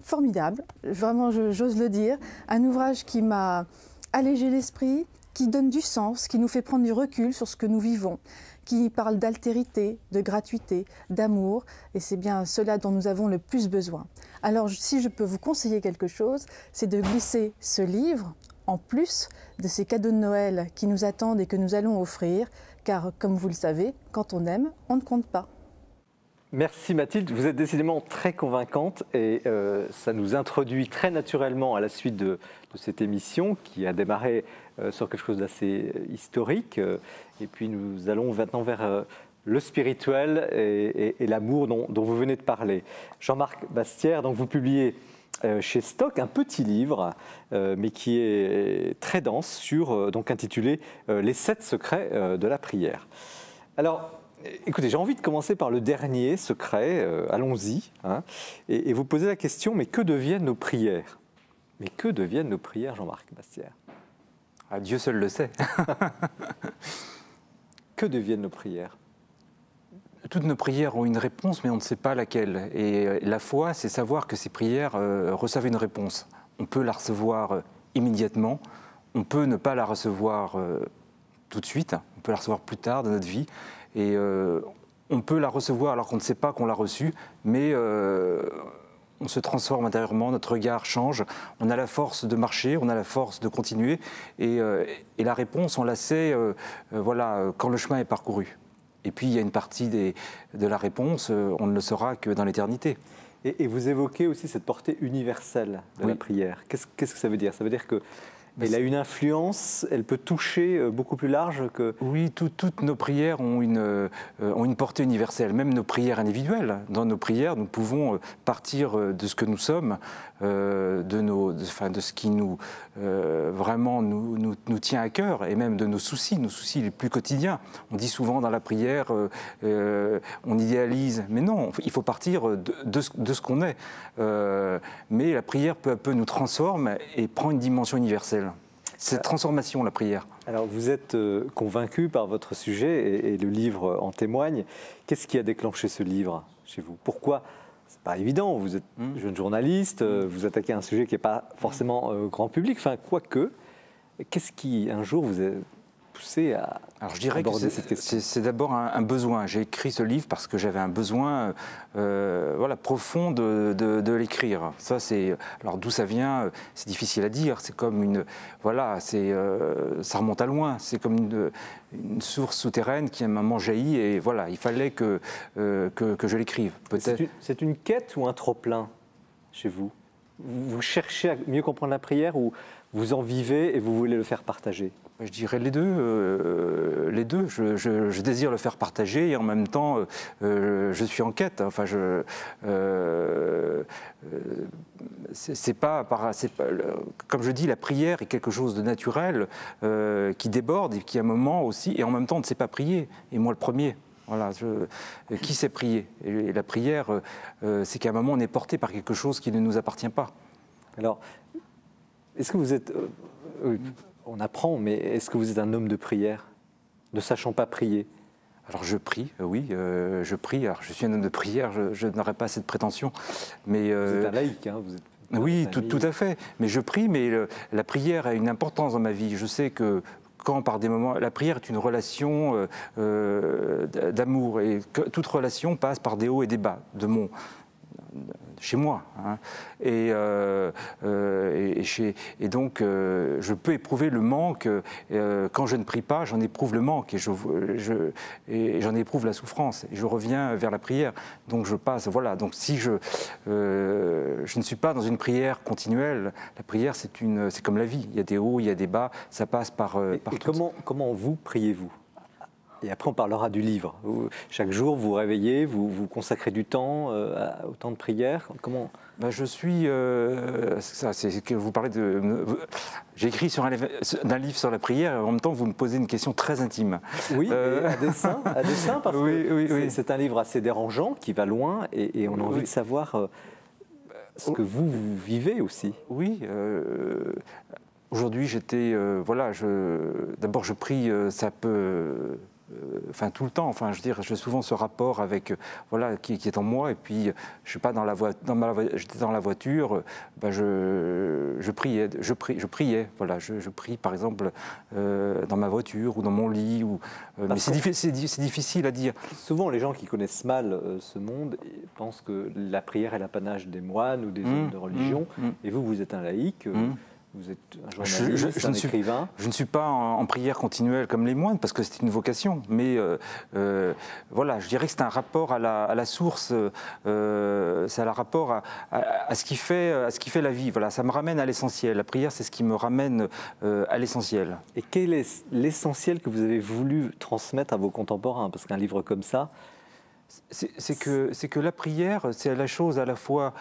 formidable, vraiment j'ose le dire, un ouvrage qui m'a allégé l'esprit, qui donne du sens, qui nous fait prendre du recul sur ce que nous vivons, qui parle d'altérité, de gratuité, d'amour, et c'est bien cela dont nous avons le plus besoin. Alors si je peux vous conseiller quelque chose, c'est de glisser ce livre en plus de ces cadeaux de Noël qui nous attendent et que nous allons offrir, car comme vous le savez, quand on aime, on ne compte pas. Merci Mathilde, vous êtes décidément très convaincante et ça nous introduit très naturellement à la suite de cette émission qui a démarré sur quelque chose d'assez historique et puis nous allons maintenant vers le spirituel et l'amour dont vous venez de parler. Jean-Marc Bastière, donc vous publiez chez Stock un petit livre mais qui est très dense donc intitulé « Les 7 secrets de la prière ». Alors, écoutez, j'ai envie de commencer par le dernier secret, allons-y, hein, et vous poser la question, mais que deviennent nos prières? Mais que deviennent nos prières, Jean-Marc Bastière? Dieu seul le sait. Que deviennent nos prières? Toutes nos prières ont une réponse, mais on ne sait pas laquelle. Et la foi, c'est savoir que ces prières reçoivent une réponse. On peut la recevoir immédiatement, on peut ne pas la recevoir tout de suite, on peut la recevoir plus tard dans notre vie. Et on peut la recevoir alors qu'on ne sait pas qu'on l'a reçue, mais on se transforme intérieurement, notre regard change, on a la force de marcher, on a la force de continuer, et la réponse, on la sait voilà, quand le chemin est parcouru. Et puis il y a une partie de la réponse, on ne le saura que dans l'éternité. Et vous évoquez aussi cette portée universelle de la prière. Qu'est-ce que ça veut dire? Ça veut dire que elle a une influence, elle peut toucher beaucoup plus large que... Oui, toutes nos prières ont une portée universelle, même nos prières individuelles. Dans nos prières, nous pouvons partir de ce que nous sommes, de ce qui vraiment nous tient à cœur, et même de nos soucis les plus quotidiens. On dit souvent dans la prière, on idéalise, mais non, il faut partir de ce qu'on est. Mais la prière, peu à peu, nous transforme et prend une dimension universelle. Cette transformation, la prière. Alors, vous êtes convaincu par votre sujet et le livre en témoigne. Qu'est-ce qui a déclenché ce livre chez vous? Pourquoi? C'est pas évident, vous êtes jeune journaliste, vous attaquez un sujet qui n'est pas forcément grand public, enfin, quoique. Qu'est-ce qui, un jour, vous a poussé à Alors, je dirais aborder que cette question? c'est d'abord un besoin. J'ai écrit ce livre parce que j'avais un besoin voilà, profond de l'écrire. Ça, alors d'où ça vient, c'est difficile à dire. C'est comme une... Voilà, ça remonte à loin. C'est comme une source souterraine qui à un moment jaillit et voilà, il fallait que je l'écrive. Peut-être. C'est une quête ou un trop-plein chez vous? Vous cherchez à mieux comprendre la prière ou vous en vivez et vous voulez le faire partager? Je dirais les deux. Je désire le faire partager et en même temps, je suis en quête. Enfin, comme je dis, la prière est quelque chose de naturel qui déborde et qui à un moment aussi, et en même temps, on ne sait pas prier. Et moi, le premier. Voilà, qui sait prier? Et la prière, c'est qu'à un moment, on est porté par quelque chose qui ne nous appartient pas. Alors, est-ce que vous êtes... on apprend, mais est-ce que vous êtes un homme de prière, ne sachant pas prier? Alors je prie, oui, je prie. Alors je suis un homme de prière, je n'aurais pas cette prétention. Mais, Vous êtes un laïc, hein, vous êtes... Oui, tout à fait. Mais je prie, mais la prière a une importance dans ma vie. Je sais que quand, par des moments, la prière est une relation d'amour et que toute relation passe par des hauts et des bas chez moi. Hein. Et donc, je peux éprouver le manque. Quand je ne prie pas, j'en éprouve le manque et j'en éprouve la souffrance. Et je reviens vers la prière. Donc, je passe. Voilà. Donc, si je ne suis pas dans une prière continuelle, la prière, c'est comme la vie. Il y a des hauts, il y a des bas. Ça passe par. Et comment vous priez-vous ? Et après, on parlera du livre. Chaque jour, vous vous réveillez, vous consacrez du temps au temps de prière. Comment ? Je suis... c'est que vous parlez de... J'ai écrit d'un livre sur la prière et en même temps, vous me posez une question très intime. Oui, à dessein, parce que c'est un livre assez dérangeant, qui va loin, et on a envie de savoir ce que vous vivez aussi. Oui. Aujourd'hui, d'abord, je prie, ça peut... Enfin, tout le temps. Enfin, je veux dire, j'ai souvent ce rapport avec, qui est en moi. Et puis, je suis pas j'étais dans la voiture. Je priais. Voilà, je prie, par exemple, dans ma voiture ou dans mon lit. Mais c'est difficile à dire. Souvent, les gens qui connaissent mal ce monde pensent que la prière est l'apanage des moines ou des hommes de religion. Et vous êtes un laïc. Vous êtes un journaliste, un écrivain. Je ne suis pas en prière continuelle comme les moines, parce que c'est une vocation. Mais je dirais que c'est un rapport à la source, c'est un rapport à ce qui fait la vie. Voilà, ça me ramène à l'essentiel. La prière, c'est ce qui me ramène à l'essentiel. Et quel est l'essentiel que vous avez voulu transmettre à vos contemporains ? Parce qu'un livre comme ça... C'est que la prière, c'est la chose à la fois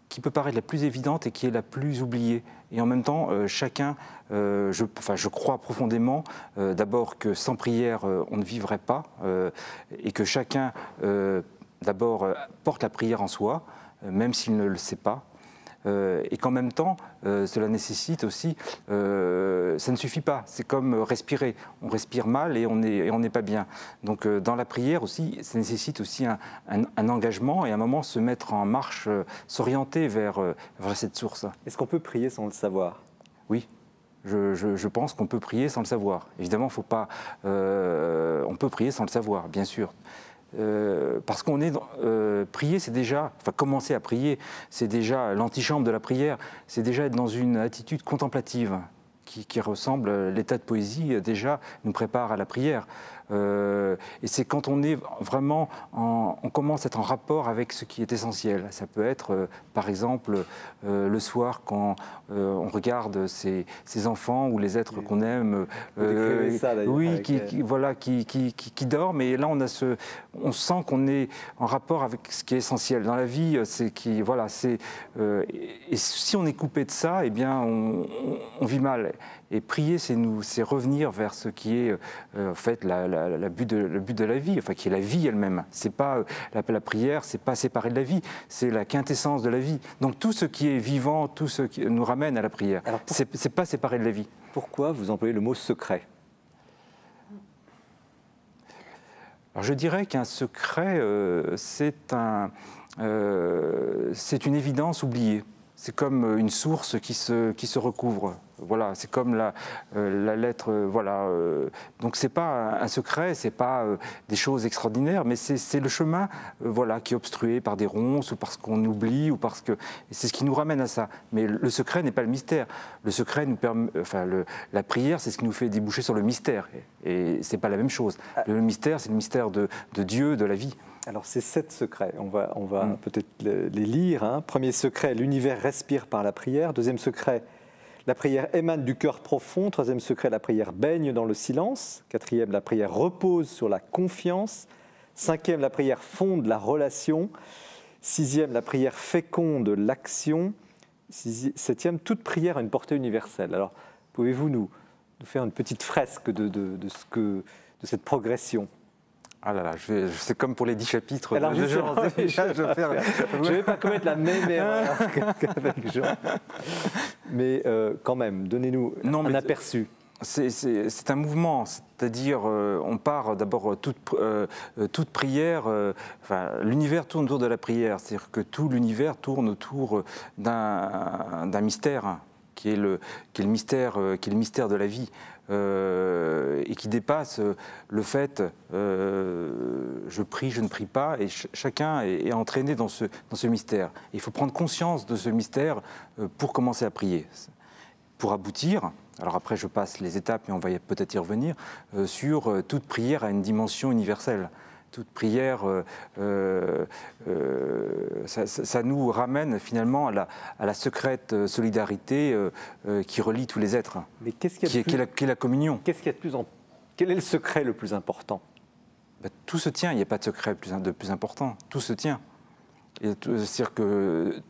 qui peut paraître la plus évidente et qui est la plus oubliée. Et en même temps, chacun, je crois profondément d'abord que sans prière, on ne vivrait pas, et que chacun, d'abord, porte la prière en soi, même s'il ne le sait pas. Et qu'en même temps, cela nécessite aussi, ça ne suffit pas, c'est comme respirer. On respire mal et on n'est pas bien. Donc dans la prière aussi, ça nécessite aussi un engagement et à un moment se mettre en marche, s'orienter vers cette source. Est-ce qu'on peut prier sans le savoir ? Oui. Je pense qu'on peut prier sans le savoir. Évidemment, on peut prier sans le savoir, bien sûr. Parce qu'on est prier, c'est déjà, commencer à prier, c'est déjà l'antichambre de la prière, c'est déjà être dans une attitude contemplative qui ressemble, l'état de poésie déjà nous prépare à la prière. Et c'est quand on est vraiment, on commence à être en rapport avec ce qui est essentiel. Ça peut être, par exemple, le soir quand on regarde ses enfants ou les êtres qu'on aime, qui dorment. Et là, on sent qu'on est en rapport avec ce qui est essentiel dans la vie. Et si on est coupé de ça, eh bien, on vit mal. Et prier, c'est revenir vers ce qui est en fait le but de la vie, qui est la vie elle-même. C'est pas la prière, c'est pas séparer de la vie, c'est la quintessence de la vie. Donc tout ce qui est vivant, tout ce qui nous ramène à la prière. C'est pas séparer de la vie. Pourquoi vous employez le mot secret ? Alors je dirais qu'un secret, c'est une évidence oubliée. C'est comme une source qui se recouvre. Voilà, c'est comme la lettre. Donc c'est pas un secret, c'est pas des choses extraordinaires, mais c'est le chemin, qui est obstrué par des ronces ou parce qu'on oublie ou parce que. Et c'est ce qui nous ramène à ça. Mais le secret n'est pas le mystère. Le secret nous permet. La prière, c'est ce qui nous fait déboucher sur le mystère. Et c'est pas la même chose. Le mystère, c'est le mystère de Dieu, de la vie. Alors, c'est 7 secrets. On va peut-être les lire. Hein. Premier secret, l'univers respire par la prière. Deuxième secret, la prière émane du cœur profond. Troisième secret, la prière baigne dans le silence. Quatrième, la prière repose sur la confiance. Cinquième, la prière fonde la relation. Sixième, la prière féconde l'action. Septième, toute prière a une portée universelle. Alors, pouvez-vous nous faire une petite fresque de cette progression ? Ah là là, c'est comme pour les 10 chapitres. Alors, je ne vais pas commettre la même erreur qu'avec Jean. Mais quand même, donnez-nous un aperçu. C'est un mouvement, c'est-à-dire on part d'abord toute prière, l'univers tourne autour de la prière, c'est-à-dire que tout l'univers tourne autour d'un mystère qui est le mystère de la vie. Et qui dépasse le fait je prie, je ne prie pas, et chacun est entraîné dans ce mystère. Il faut prendre conscience de ce mystère pour commencer à prier. Pour aboutir, alors après je passe les étapes, mais on va peut-être y revenir, sur toute prière à une dimension universelle. Toute prière, ça nous ramène finalement à la secrète solidarité qui relie tous les êtres, mais qu'est-ce qu'il y a qui est la communion. Qu'est-ce qu'il y a de plus Quel est le secret le plus important? Tout se tient, il n'y a pas de secret de plus important, tout se tient. C'est-à-dire que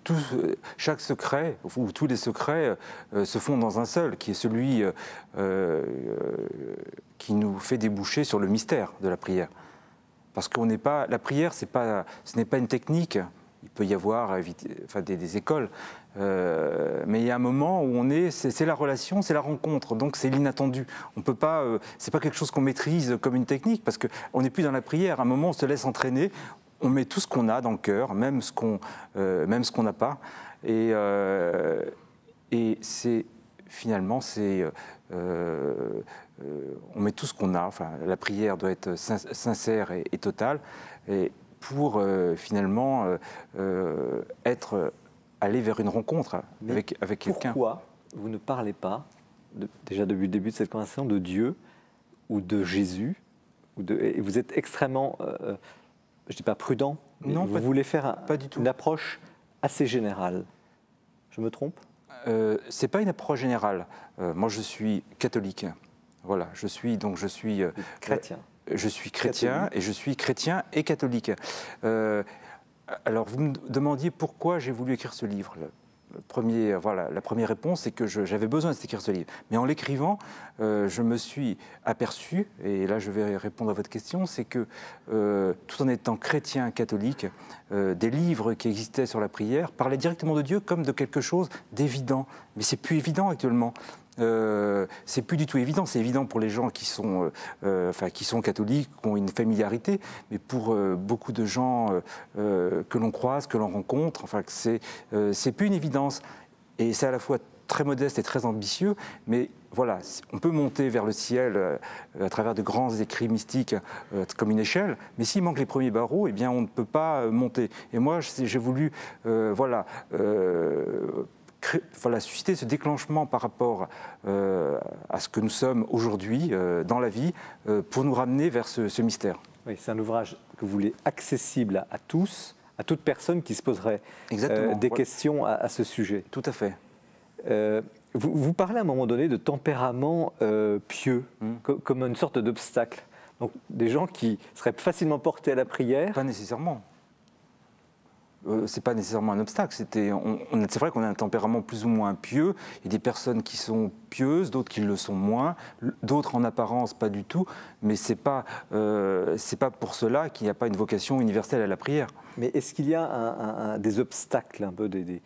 chaque secret, ou tous les secrets, se font dans un seul, qui est celui qui nous fait déboucher sur le mystère de la prière. Parce qu'on n'est pas, la prière, ce n'est pas une technique. Il peut y avoir des écoles, mais il y a un moment où c'est la relation, c'est la rencontre, donc c'est l'inattendu. On peut pas, c'est pas quelque chose qu'on maîtrise comme une technique, parce qu'on n'est plus dans la prière. À un moment, on se laisse entraîner. On met tout ce qu'on a dans le cœur, même ce qu'on n'a pas, et c'est finalement on met tout ce qu'on a. Enfin, la prière doit être sincère et totale, et pour finalement aller vers une rencontre avec quelqu'un. Pourquoi vous ne parlez pas, déjà depuis le début de cette conversation, de Dieu ou de Jésus, et vous êtes extrêmement je ne dis pas prudent, mais non, vous voulez faire pas du tout. Une approche assez générale. Je me trompe? Ce n'est pas une approche générale. Moi, je suis catholique. Voilà, je suis chrétien. Je suis chrétien catholique. Et je suis chrétien et catholique. Alors, vous me demandiez pourquoi j'ai voulu écrire ce livre. La première réponse, c'est que j'avais besoin d'écrire ce livre. Mais en l'écrivant, je me suis aperçu, et là je vais répondre à votre question, c'est que tout en étant chrétien catholique, des livres qui existaient sur la prière parlaient directement de Dieu comme de quelque chose d'évident. Mais c'est plus évident actuellement. C'est plus du tout évident. C'est évident pour les gens qui sont catholiques, qui ont une familiarité, mais pour beaucoup de gens que l'on croise, que l'on rencontre, c'est plus une évidence. Et c'est à la fois très modeste et très ambitieux, mais voilà, on peut monter vers le ciel à travers de grands écrits mystiques comme une échelle, mais s'il manque les premiers barreaux, eh bien on ne peut pas monter. Et moi, j'ai voulu susciter ce déclenchement par rapport à ce que nous sommes aujourd'hui dans la vie pour nous ramener vers ce mystère. Oui, c'est un ouvrage que vous voulez accessible à tous, à toute personne qui se poserait des questions à ce sujet. Tout à fait. Vous parlez à un moment donné de tempérament pieux, comme une sorte d'obstacle. Donc des gens qui seraient facilement portés à la prière. Pas nécessairement. C'est pas nécessairement un obstacle. C'est vrai qu'on a un tempérament plus ou moins pieux. Il y a des personnes qui sont pieuses, d'autres qui le sont moins, d'autres en apparence pas du tout. Mais c'est pas pour cela qu'il n'y a pas une vocation universelle à la prière. Mais est-ce qu'il y a des obstacles, un peu des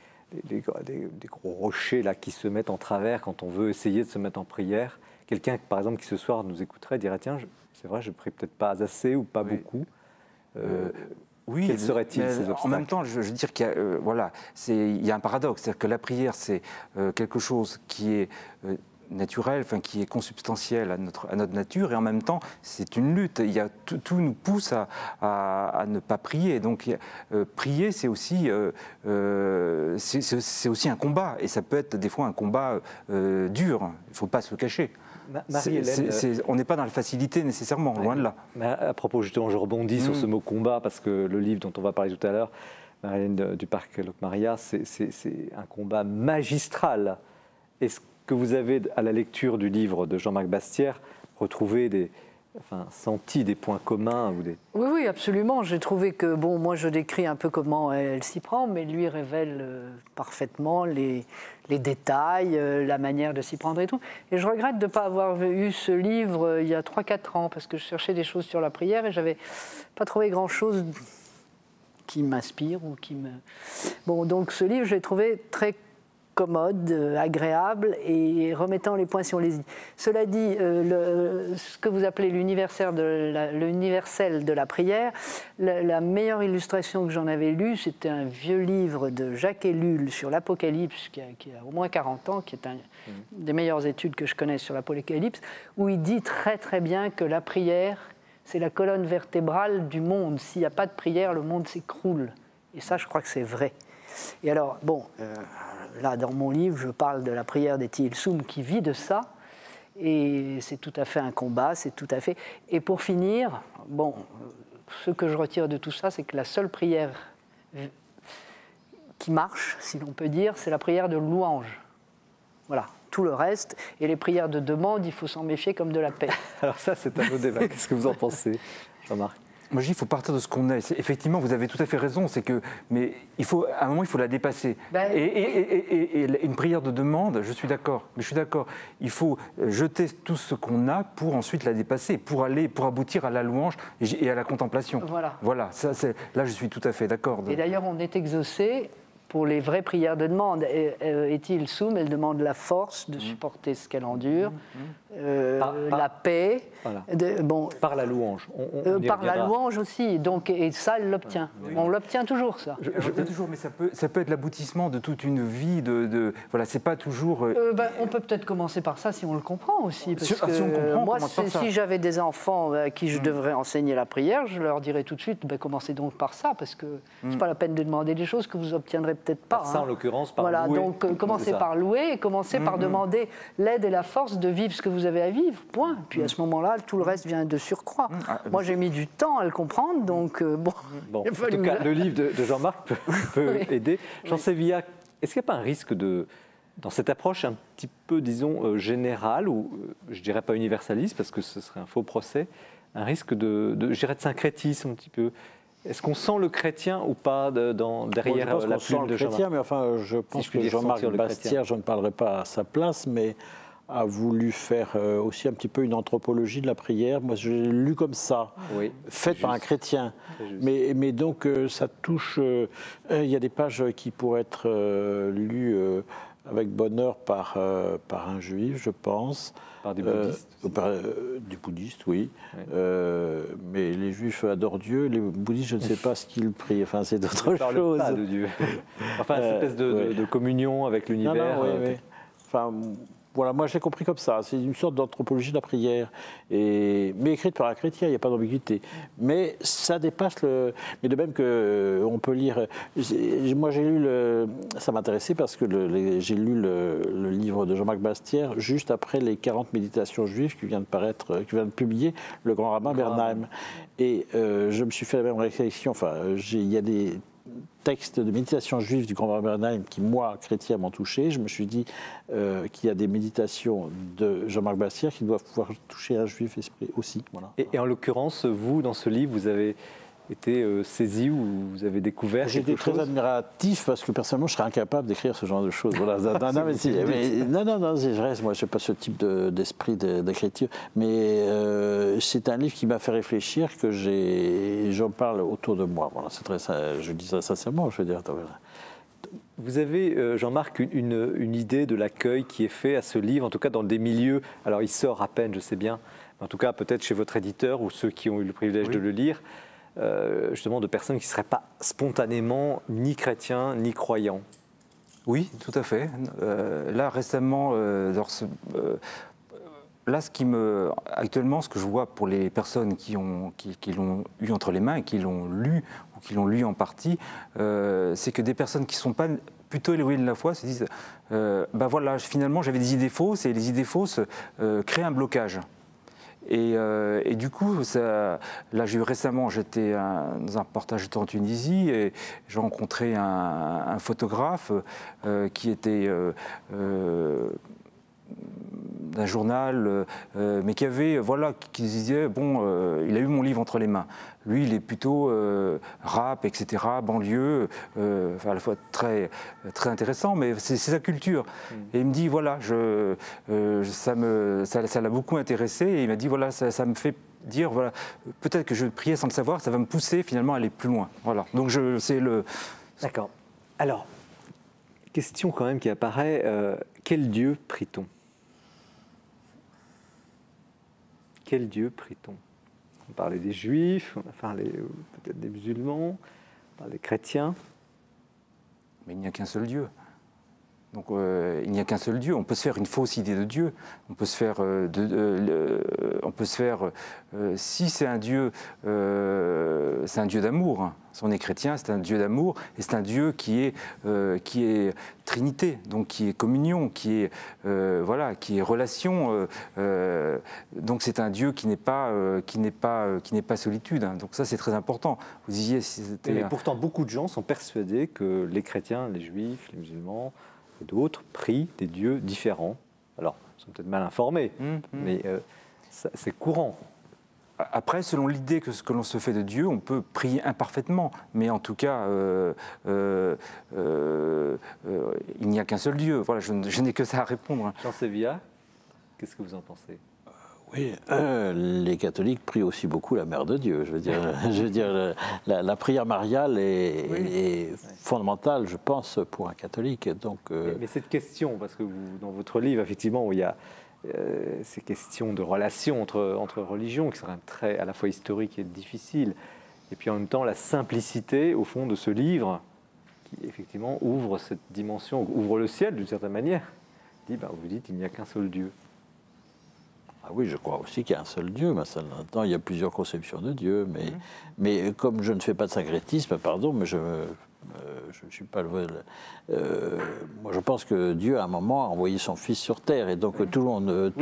gros rochers là qui se mettent en travers quand on veut essayer de se mettre en prière? Quelqu'un, par exemple, qui ce soir nous écouterait dirait tiens, c'est vrai, je prie peut-être pas assez ou pas beaucoup. Oui, quels seraient-ils ces obstacles? En même temps, je veux dire qu'il y a un paradoxe, c'est-à-dire que la prière, c'est quelque chose qui est naturel, qui est consubstantiel à notre nature, et en même temps, c'est une lutte. Tout nous pousse à ne pas prier. Donc, prier, c'est aussi un combat, et ça peut être des fois un combat dur. Il ne faut pas se le cacher. On n'est pas dans la facilité nécessairement, loin de là. Mais à propos, justement, je rebondis sur ce mot combat, parce que le livre dont on va parler tout à l'heure, Marie-Hélène Duparc-Locmaria, c'est un combat magistral. Est-ce que vous avez, à la lecture du livre de Jean-Marc Bastière, retrouvé senti des points communs Oui, absolument. J'ai trouvé que, moi je décris un peu comment elle s'y prend, mais lui révèle parfaitement les détails, la manière de s'y prendre et tout. Et je regrette de ne pas avoir eu ce livre il y a 3-4 ans, parce que je cherchais des choses sur la prière et je n'avais pas trouvé grand-chose qui m'inspire ou qui me... donc ce livre, je l'ai trouvé très commode, agréable et remettant les points sur les i. Cela dit, ce que vous appelez l'universel de la prière, la meilleure illustration que j'en avais lue, c'était un vieux livre de Jacques Ellul sur l'Apocalypse, qui a au moins 40 ans, qui est une des meilleures études que je connaisse sur l'Apocalypse, où il dit très très bien que la prière, c'est la colonne vertébrale du monde. S'il n'y a pas de prière, le monde s'écroule. Et ça, je crois que c'est vrai. Et alors, bon, là, dans mon livre, je parle de la prière d'Etty Hillesum qui vit de ça. Et c'est tout à fait un combat, c'est tout à fait... Et pour finir, bon, ce que je retire de tout ça, c'est que la seule prière qui marche, si l'on peut dire, c'est la prière de louange. Voilà, tout le reste. Et les prières de demande, il faut s'en méfier comme de la paix. Alors ça, c'est un autre débat. Qu'est-ce que vous en pensez, Jean-Marc? Moi, je dis qu'il faut partir de ce qu'on est. Effectivement, vous avez tout à fait raison. C'est que, mais à un moment, il faut la dépasser. Et une prière de demande, je suis d'accord. Mais je suis d'accord. Il faut jeter tout ce qu'on a pour ensuite la dépasser, pour aboutir à la louange et à la contemplation. Voilà. Là, je suis tout à fait d'accord. Et d'ailleurs, on est exaucé pour les vraies prières de demande. Etty Hillesum, elle demande la force de supporter ce qu'elle endure, la paix. Voilà. Bon, par la louange. Par la louange aussi. Donc, et ça, elle l'obtient. On l'obtient toujours, ça. Toujours, mais ça peut être l'aboutissement de toute une vie. Voilà, c'est pas toujours. On peut peut-être commencer par ça si on le comprend aussi. Parce que si on comprend, moi, par ça. si j'avais des enfants à qui je devrais enseigner la prière, je leur dirais tout de suite, commencez donc par ça, parce que c'est pas la peine de demander des choses que vous obtiendrez peut-être pas. Ça, en l'occurrence, par louer. Voilà, donc commencez par louer et commencez par demander l'aide et la force de vivre ce que vous avez à vivre, point. Puis à ce moment-là, tout le reste vient de surcroît. Moi, j'ai mis du temps à le comprendre, donc bon. En tout cas, le livre de Jean-Marc peut aider. Jean Sévilla, est-ce qu'il n'y a pas un risque dans cette approche un petit peu, disons, générale, ou je ne dirais pas universaliste, parce que ce serait un faux procès, un risque de syncrétisme un petit peu? Est-ce qu'on sent le chrétien ou pas derrière la plume de Jean-Marc? Mais enfin, je pense que Jean-Marc Bastière, je ne parlerai pas à sa place, mais a voulu faire aussi un petit peu une anthropologie de la prière. Moi, je l'ai lu comme ça, faite par un chrétien. Mais donc, ça touche... Il y a des pages qui pourraient être lues avec bonheur par un juif, je pense. Par des bouddhistes. Des bouddhistes, oui. Mais les juifs adorent Dieu, les bouddhistes, je ne sais pas ce qu'ils prient. Enfin, c'est d'autres choses. Pas de Dieu. Enfin, cette espèce de communion avec l'univers. Enfin, voilà, moi j'ai compris comme ça. C'est une sorte d'anthropologie de la prière, mais écrite par un chrétien, il n'y a pas d'ambiguïté. Mais ça dépasse le. Mais de même que on peut lire. Moi j'ai lu ça m'intéressait parce que j'ai lu le livre de Jean-Marc Bastière juste après les 40 méditations juives qui vient de publier le grand rabbin Bernheim. Et je me suis fait la même réflexion. Enfin, il y a des textes de méditation juive du grand rabbin Bernheim qui, moi, chrétien, m'ont touché. Je me suis dit qu'il y a des méditations de Jean-Marc Bastière qui doivent pouvoir toucher un juif esprit aussi. Voilà. Et en l'occurrence, vous, dans ce livre, vous avez été saisi ou vous avez découvert J'ai été très admiratif parce que personnellement, je serais incapable d'écrire ce genre de choses. Voilà. Non, c'est vrai, moi, je n'ai pas ce type d'esprit d'écriture. Mais c'est un livre qui m'a fait réfléchir, que j'en parle autour de moi. Voilà, c'est très, je dis ça sincèrement, je veux dire. Vous avez, Jean-Marc, une idée de l'accueil qui est fait à ce livre, en tout cas dans des milieux, alors il sort à peine, je sais bien, mais en tout cas peut-être chez votre éditeur ou ceux qui ont eu le privilège de le lire, justement de personnes qui ne seraient pas spontanément ni chrétiens ni croyants. Oui, tout à fait. Là, récemment, actuellement, ce que je vois pour les personnes qui l'ont eu entre les mains et qui l'ont lu, ou qui l'ont lu en partie, c'est que des personnes qui ne sont pas plutôt éloignées de la foi se disent voilà, finalement, j'avais des idées fausses, et les idées fausses créent un blocage. Et du coup, là, récemment, j'étais dans un reportage en Tunisie et j'ai rencontré un photographe qui était d'un journal, mais qui disait, il a eu mon livre entre les mains. Lui, il est plutôt rap, etc., banlieue, à la fois très, très intéressant, mais c'est sa culture. Et il me dit, voilà, ça l'a beaucoup intéressé, et il m'a dit, voilà, ça me fait dire, voilà, peut-être que je priais sans le savoir, ça va me pousser finalement à aller plus loin. Voilà. Donc c'est le... D'accord. Alors, question quand même qui apparaît, quel Dieu prie-t-on? Quel Dieu prie-t-on? On parlait des Juifs, on a parlé peut-être des musulmans, on parle des chrétiens. Mais il n'y a qu'un seul Dieu. Donc il n'y a qu'un seul Dieu. On peut se faire une fausse idée de Dieu. On peut se faire, si c'est un Dieu d'amour. Hein. Si on est chrétien, c'est un Dieu d'amour et c'est un Dieu qui est Trinité, donc qui est communion, qui est relation. Donc c'est un Dieu qui n'est pas solitude. Hein. Donc ça c'est très important. Vous disiez si c'était. Mais pourtant beaucoup de gens sont persuadés que les chrétiens, les Juifs, les musulmans et d'autres prient des dieux différents. Alors, ils sont peut-être mal informés, mais c'est courant. Après, selon l'idée que ce que l'on se fait de Dieu, on peut prier imparfaitement. Mais en tout cas, il n'y a qu'un seul Dieu. Voilà, je n'ai que ça à répondre. Jean Sévilla, qu'est-ce que vous en pensez? Oui, les catholiques prient aussi beaucoup la Mère de Dieu. Je veux dire, la prière mariale est fondamentale, je pense, pour un catholique. Donc, mais cette question, parce que dans votre livre, effectivement, où il y a ces questions de relations entre religions, qui sont très à la fois historiques et difficiles, et puis en même temps la simplicité, au fond, de ce livre, qui effectivement ouvre cette dimension, ouvre le ciel d'une certaine manière. Vous dites, il n'y a qu'un seul Dieu. Ah oui, je crois aussi qu'il y a un seul Dieu. Maintenant, il y a plusieurs conceptions de Dieu, mais comme je ne fais pas de syncrétisme, pardon, mais je ne suis pas le. Moi, je pense que Dieu, à un moment, a envoyé son Fils sur terre, et donc tout le monde.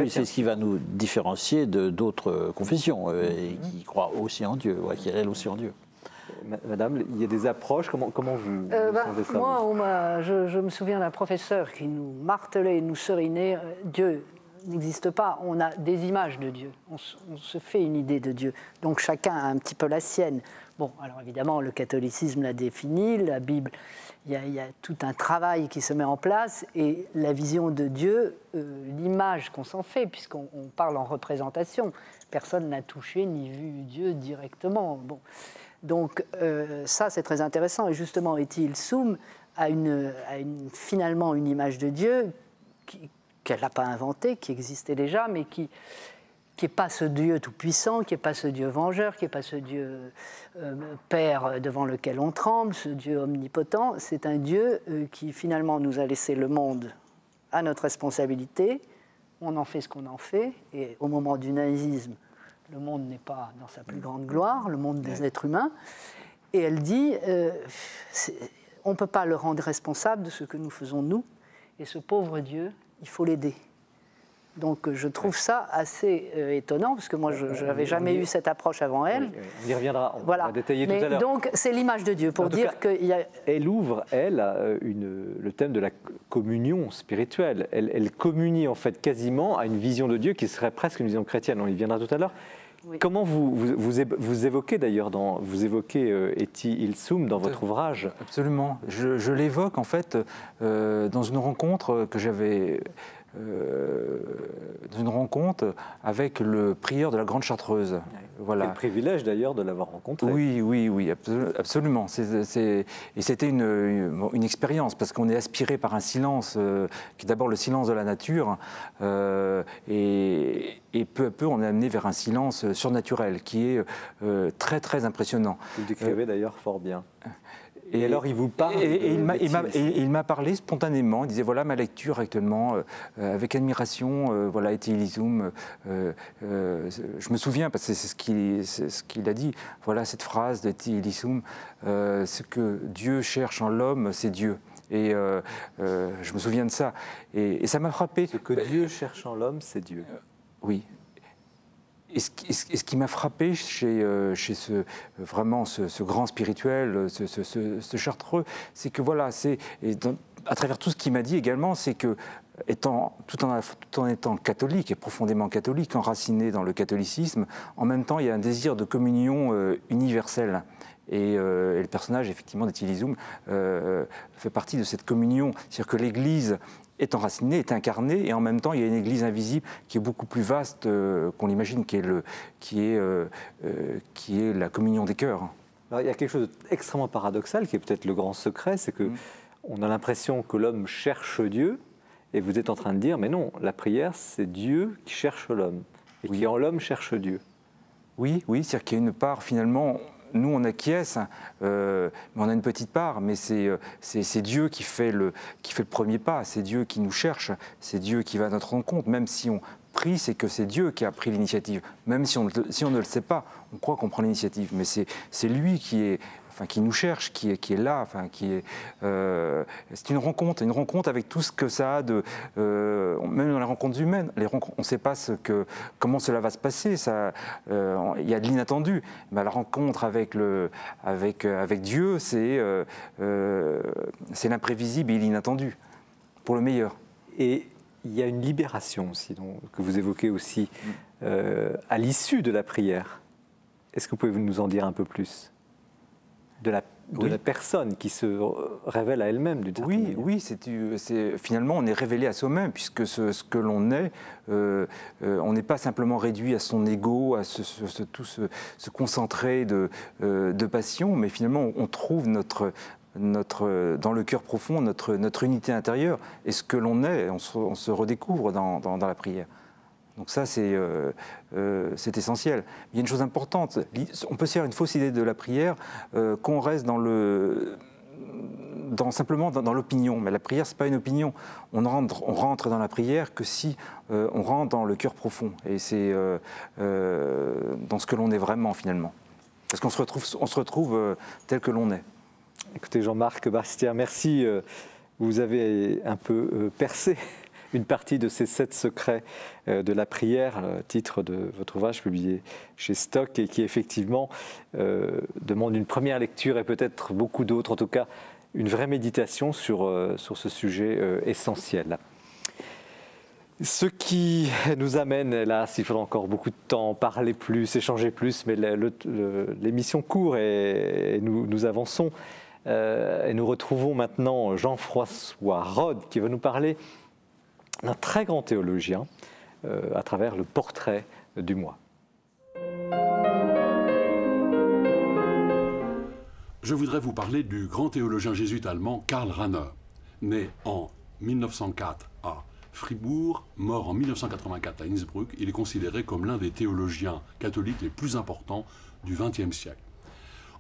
C'est ce qui va nous différencier d'autres confessions qui croient aussi en Dieu, qui elles aussi en Dieu. Madame, il y a des approches, comment vous sentez ça? Moi, je me souviens d'un professeur qui nous martelait, nous serinait, Dieu n'existe pas, on a des images de Dieu, on se fait une idée de Dieu, donc chacun a un petit peu la sienne. Bon, alors évidemment, le catholicisme l'a défini, la Bible, il y a tout un travail qui se met en place, et la vision de Dieu, l'image qu'on s'en fait, puisqu'on parle en représentation, personne n'a touché ni vu Dieu directement. Bon. Donc ça, c'est très intéressant, et justement, Etty Hillesum a finalement une image de Dieu qu'elle n'a pas inventée, qui existait déjà, mais qui n'est pas ce Dieu tout-puissant, qui n'est pas ce Dieu vengeur, qui n'est pas ce Dieu Père devant lequel on tremble, ce Dieu omnipotent. C'est un Dieu qui finalement nous a laissé le monde à notre responsabilité. On en fait ce qu'on en fait, et au moment du nazisme, le monde n'est pas dans sa plus grande gloire, le monde des êtres humains. Et elle dit, on ne peut pas le rendre responsable de ce que nous faisons nous, et ce pauvre Dieu, il faut l'aider. Donc je trouve ça assez étonnant, parce que moi je n'avais jamais eu cette approche avant elle. On y reviendra, on va détailler tout à l'heure. Donc c'est l'image de Dieu, pour dire qu'il y a... Elle ouvre, le thème de la communion spirituelle. Elle communie en fait quasiment à une vision de Dieu qui serait presque une vision chrétienne. On y viendra tout à l'heure. Oui. Comment vous évoquez d'ailleurs, vous évoquez Etty Hillesum dans votre ouvrage? Absolument. Je l'évoque en fait dans une rencontre que j'avais... dans une rencontre avec le prieur de la Grande Chartreuse. Voilà. Quel privilège d'ailleurs de l'avoir rencontré. Oui, absolument. Et c'était une expérience, parce qu'on est aspiré par un silence, qui est d'abord le silence de la nature, et peu à peu on est amené vers un silence surnaturel, qui est très très impressionnant. Vous le décrivez d'ailleurs fort bien. Et alors, il vous parle il m'a parlé spontanément. Il disait, voilà ma lecture actuellement, avec admiration, voilà Etty Hillesum. Je me souviens, parce que c'est ce qu'il a dit, voilà cette phrase d'Etty Hillesum, ce que Dieu cherche en l'homme, c'est Dieu. Et je me souviens de ça. Et ça m'a frappé. Ce que Dieu cherche en l'homme, c'est Dieu. Oui. Et ce qui m'a frappé chez ce grand spirituel, ce chartreux, c'est que voilà, à travers tout ce qu'il m'a dit également, c'est que tout en étant catholique et profondément catholique, enraciné dans le catholicisme, en même temps il y a un désir de communion universelle. Et le personnage effectivement d'Etty Hillesum fait partie de cette communion, c'est-à-dire que l'Église est enracinée, est incarnée, et en même temps il y a une Église invisible qui est beaucoup plus vaste qu'on l'imagine, qui est la communion des cœurs. Alors, il y a quelque chose d'extrêmement paradoxal qui est peut-être le grand secret, c'est que on a l'impression que l'homme cherche Dieu, et vous êtes en train de dire, mais non, la prière, c'est Dieu qui cherche l'homme, et qui en l'homme cherche Dieu. Oui, c'est-à-dire qu'il y a une part, finalement, nous on acquiesce, mais on a une petite part, mais c'est Dieu qui fait le premier pas, c'est Dieu qui nous cherche, c'est Dieu qui va à notre rencontre, même si on prie, c'est que c'est Dieu qui a pris l'initiative, même si on ne le sait pas, on croit qu'on prend l'initiative, mais c'est lui qui nous cherche, qui est là, c'est une rencontre avec tout ce que ça a de, même dans les rencontres humaines, on ne sait pas comment cela va se passer, il y a de l'inattendu. La rencontre avec Dieu, c'est l'imprévisible et l'inattendu, pour le meilleur. Et il y a une libération aussi, que vous évoquez aussi, à l'issue de la prière. Est-ce que vous pouvez nous en dire un peu plus ? De la personne qui se révèle à elle-même d'une certaine manière. Oui, finalement on est révélé à soi-même, puisque ce que l'on est, on n'est pas simplement réduit à son ego, à se concentrer de passion, mais finalement on trouve dans le cœur profond notre unité intérieure, et ce que l'on est, on se redécouvre dans la prière. Donc ça, c'est essentiel. Il y a une chose importante, on peut se faire une fausse idée de la prière, qu'on reste simplement dans l'opinion. Mais la prière, ce n'est pas une opinion. On rentre dans la prière que si on rentre dans le cœur profond. Et c'est dans ce que l'on est vraiment, finalement. Parce qu'on se retrouve tel que l'on est. Écoutez, Jean-Marc Bastien, merci. Vous avez un peu percé une partie de ces 7 secrets de la prière, titre de votre ouvrage publié chez Stock, et qui effectivement demande une première lecture et peut-être beaucoup d'autres, en tout cas une vraie méditation sur ce sujet essentiel. Ce qui nous amène, hélas, il faudra encore beaucoup de temps, parler plus, échanger plus, mais l'émission court et nous avançons. Et nous retrouvons maintenant Jean-François Rode qui va nous parler d'un très grand théologien à travers le portrait du mois. Je voudrais vous parler du grand théologien jésuite allemand Karl Rahner, né en 1904 à Fribourg, mort en 1984 à Innsbruck. Il est considéré comme l'un des théologiens catholiques les plus importants du XXe siècle.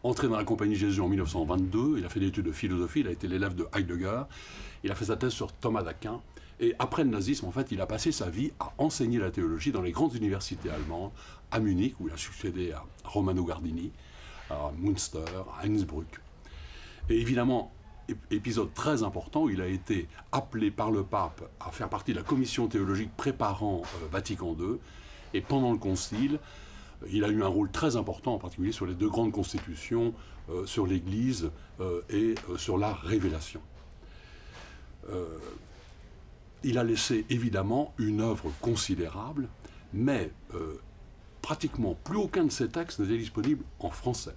Entré dans la Compagnie de Jésus en 1922, il a fait des études de philosophie, il a été l'élève de Heidegger, il a fait sa thèse sur Thomas d'Aquin. Et après le nazisme, en fait, il a passé sa vie à enseigner la théologie dans les grandes universités allemandes, à Munich, où il a succédé à Romano Guardini, à Münster, à Innsbruck. Et évidemment, épisode très important, il a été appelé par le pape à faire partie de la commission théologique préparant Vatican II. Et pendant le concile, il a eu un rôle très important, en particulier sur les 2 grandes constitutions, sur l'Église et sur la révélation. Il a laissé évidemment une œuvre considérable, mais pratiquement plus aucun de ses textes n'était disponible en français.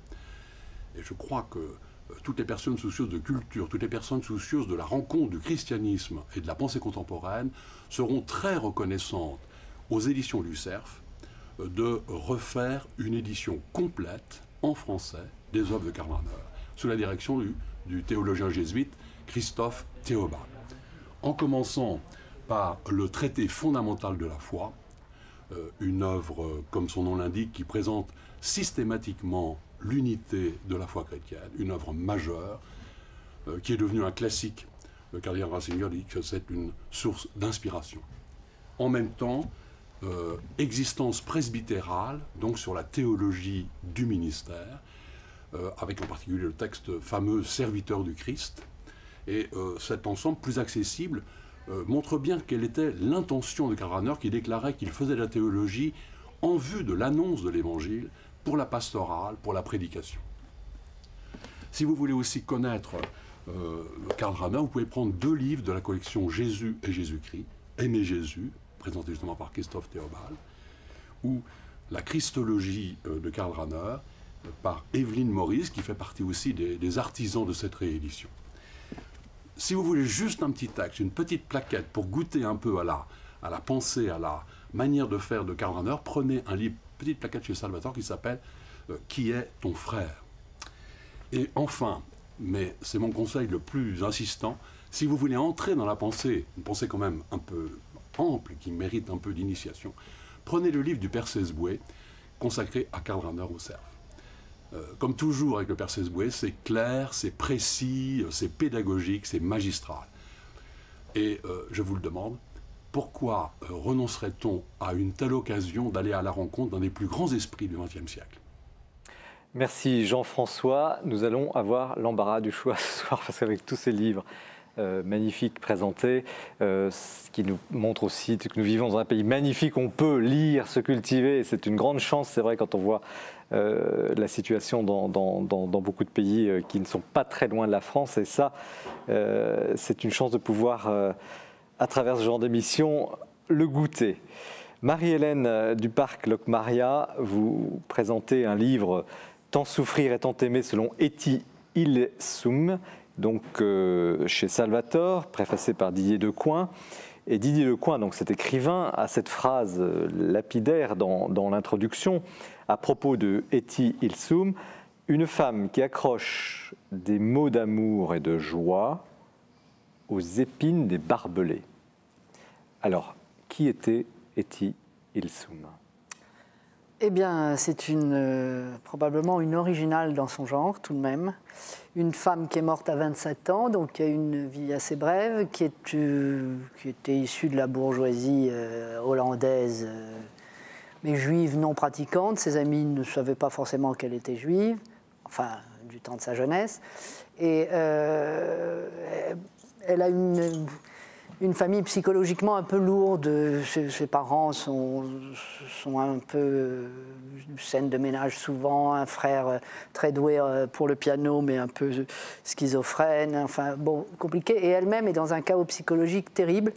Et je crois que toutes les personnes soucieuses de culture, toutes les personnes soucieuses de la rencontre du christianisme et de la pensée contemporaine seront très reconnaissantes aux éditions du Cerf de refaire une édition complète en français des œuvres de Karl Rahner, sous la direction du théologien jésuite Christophe Théobald. En commençant par le traité fondamental de la foi, une œuvre, comme son nom l'indique, qui présente systématiquement l'unité de la foi chrétienne, une œuvre majeure, qui est devenue un classique. Le cardinal Ratzinger dit que c'est une source d'inspiration. En même temps, existence presbytérale, donc sur la théologie du ministère, avec en particulier le texte fameux « Serviteur du Christ ». Et cet ensemble plus accessible montre bien quelle était l'intention de Karl Rahner, qui déclarait qu'il faisait de la théologie en vue de l'annonce de l'Évangile, pour la pastorale, pour la prédication. Si vous voulez aussi connaître Karl Rahner, vous pouvez prendre 2 livres de la collection Jésus et Jésus-Christ, Aimer Jésus, présenté justement par Christophe Théobald, ou la Christologie de Karl Rahner, par Evelyne Maurice, qui fait partie aussi des artisans de cette réédition. Si vous voulez juste un petit texte, une petite plaquette pour goûter un peu à la pensée, à la manière de faire de Karl Rahner, prenez un livre, petite plaquette chez Salvatore qui s'appelle « Qui est ton frère ?» Et enfin, mais c'est mon conseil le plus insistant, si vous voulez entrer dans la pensée, une pensée quand même un peu ample, qui mérite un peu d'initiation, prenez le livre du père Sesboué, consacré à Karl Rahner au cerf. Comme toujours avec le père Sesboué, c'est clair, c'est précis, c'est pédagogique, c'est magistral. Et je vous le demande, pourquoi renoncerait-on à une telle occasion d'aller à la rencontre d'un des plus grands esprits du XXe siècle? Merci Jean-François. Nous allons avoir l'embarras du choix ce soir, parce qu'avec tous ces livres magnifiques présentés, ce qui nous montre aussi que nous vivons dans un pays magnifique, on peut lire, se cultiver, c'est une grande chance, c'est vrai, quand on voit la situation dans beaucoup de pays qui ne sont pas très loin de la France, et ça, c'est une chance de pouvoir, à travers ce genre d'émission, le goûter. Marie-Hélène Duparc-Locmaria, vous présentez un livre « Tant souffrir et tant aimer » selon Etty Hillesum, donc chez Salvator, préfacé par Didier Decoing. Et Didier Decoing, donc cet écrivain, a cette phrase lapidaire dans l'introduction à propos de Etty Hillesum: une femme qui accroche des mots d'amour et de joie aux épines des barbelés. Alors, qui était Etty Hillesum? Eh bien, c'est probablement une originale dans son genre, tout de même. Une femme qui est morte à 27 ans, donc qui a une vie assez brève, qui était issue de la bourgeoisie hollandaise, mais juive non pratiquante. Ses amis ne savaient pas forcément qu'elle était juive, enfin, du temps de sa jeunesse. Et elle a une famille psychologiquement un peu lourde. Ses parents sont un peu scène de ménage souvent, un frère très doué pour le piano mais un peu schizophrène, enfin bon, compliqué. Et elle-même est dans un chaos psychologique terrible.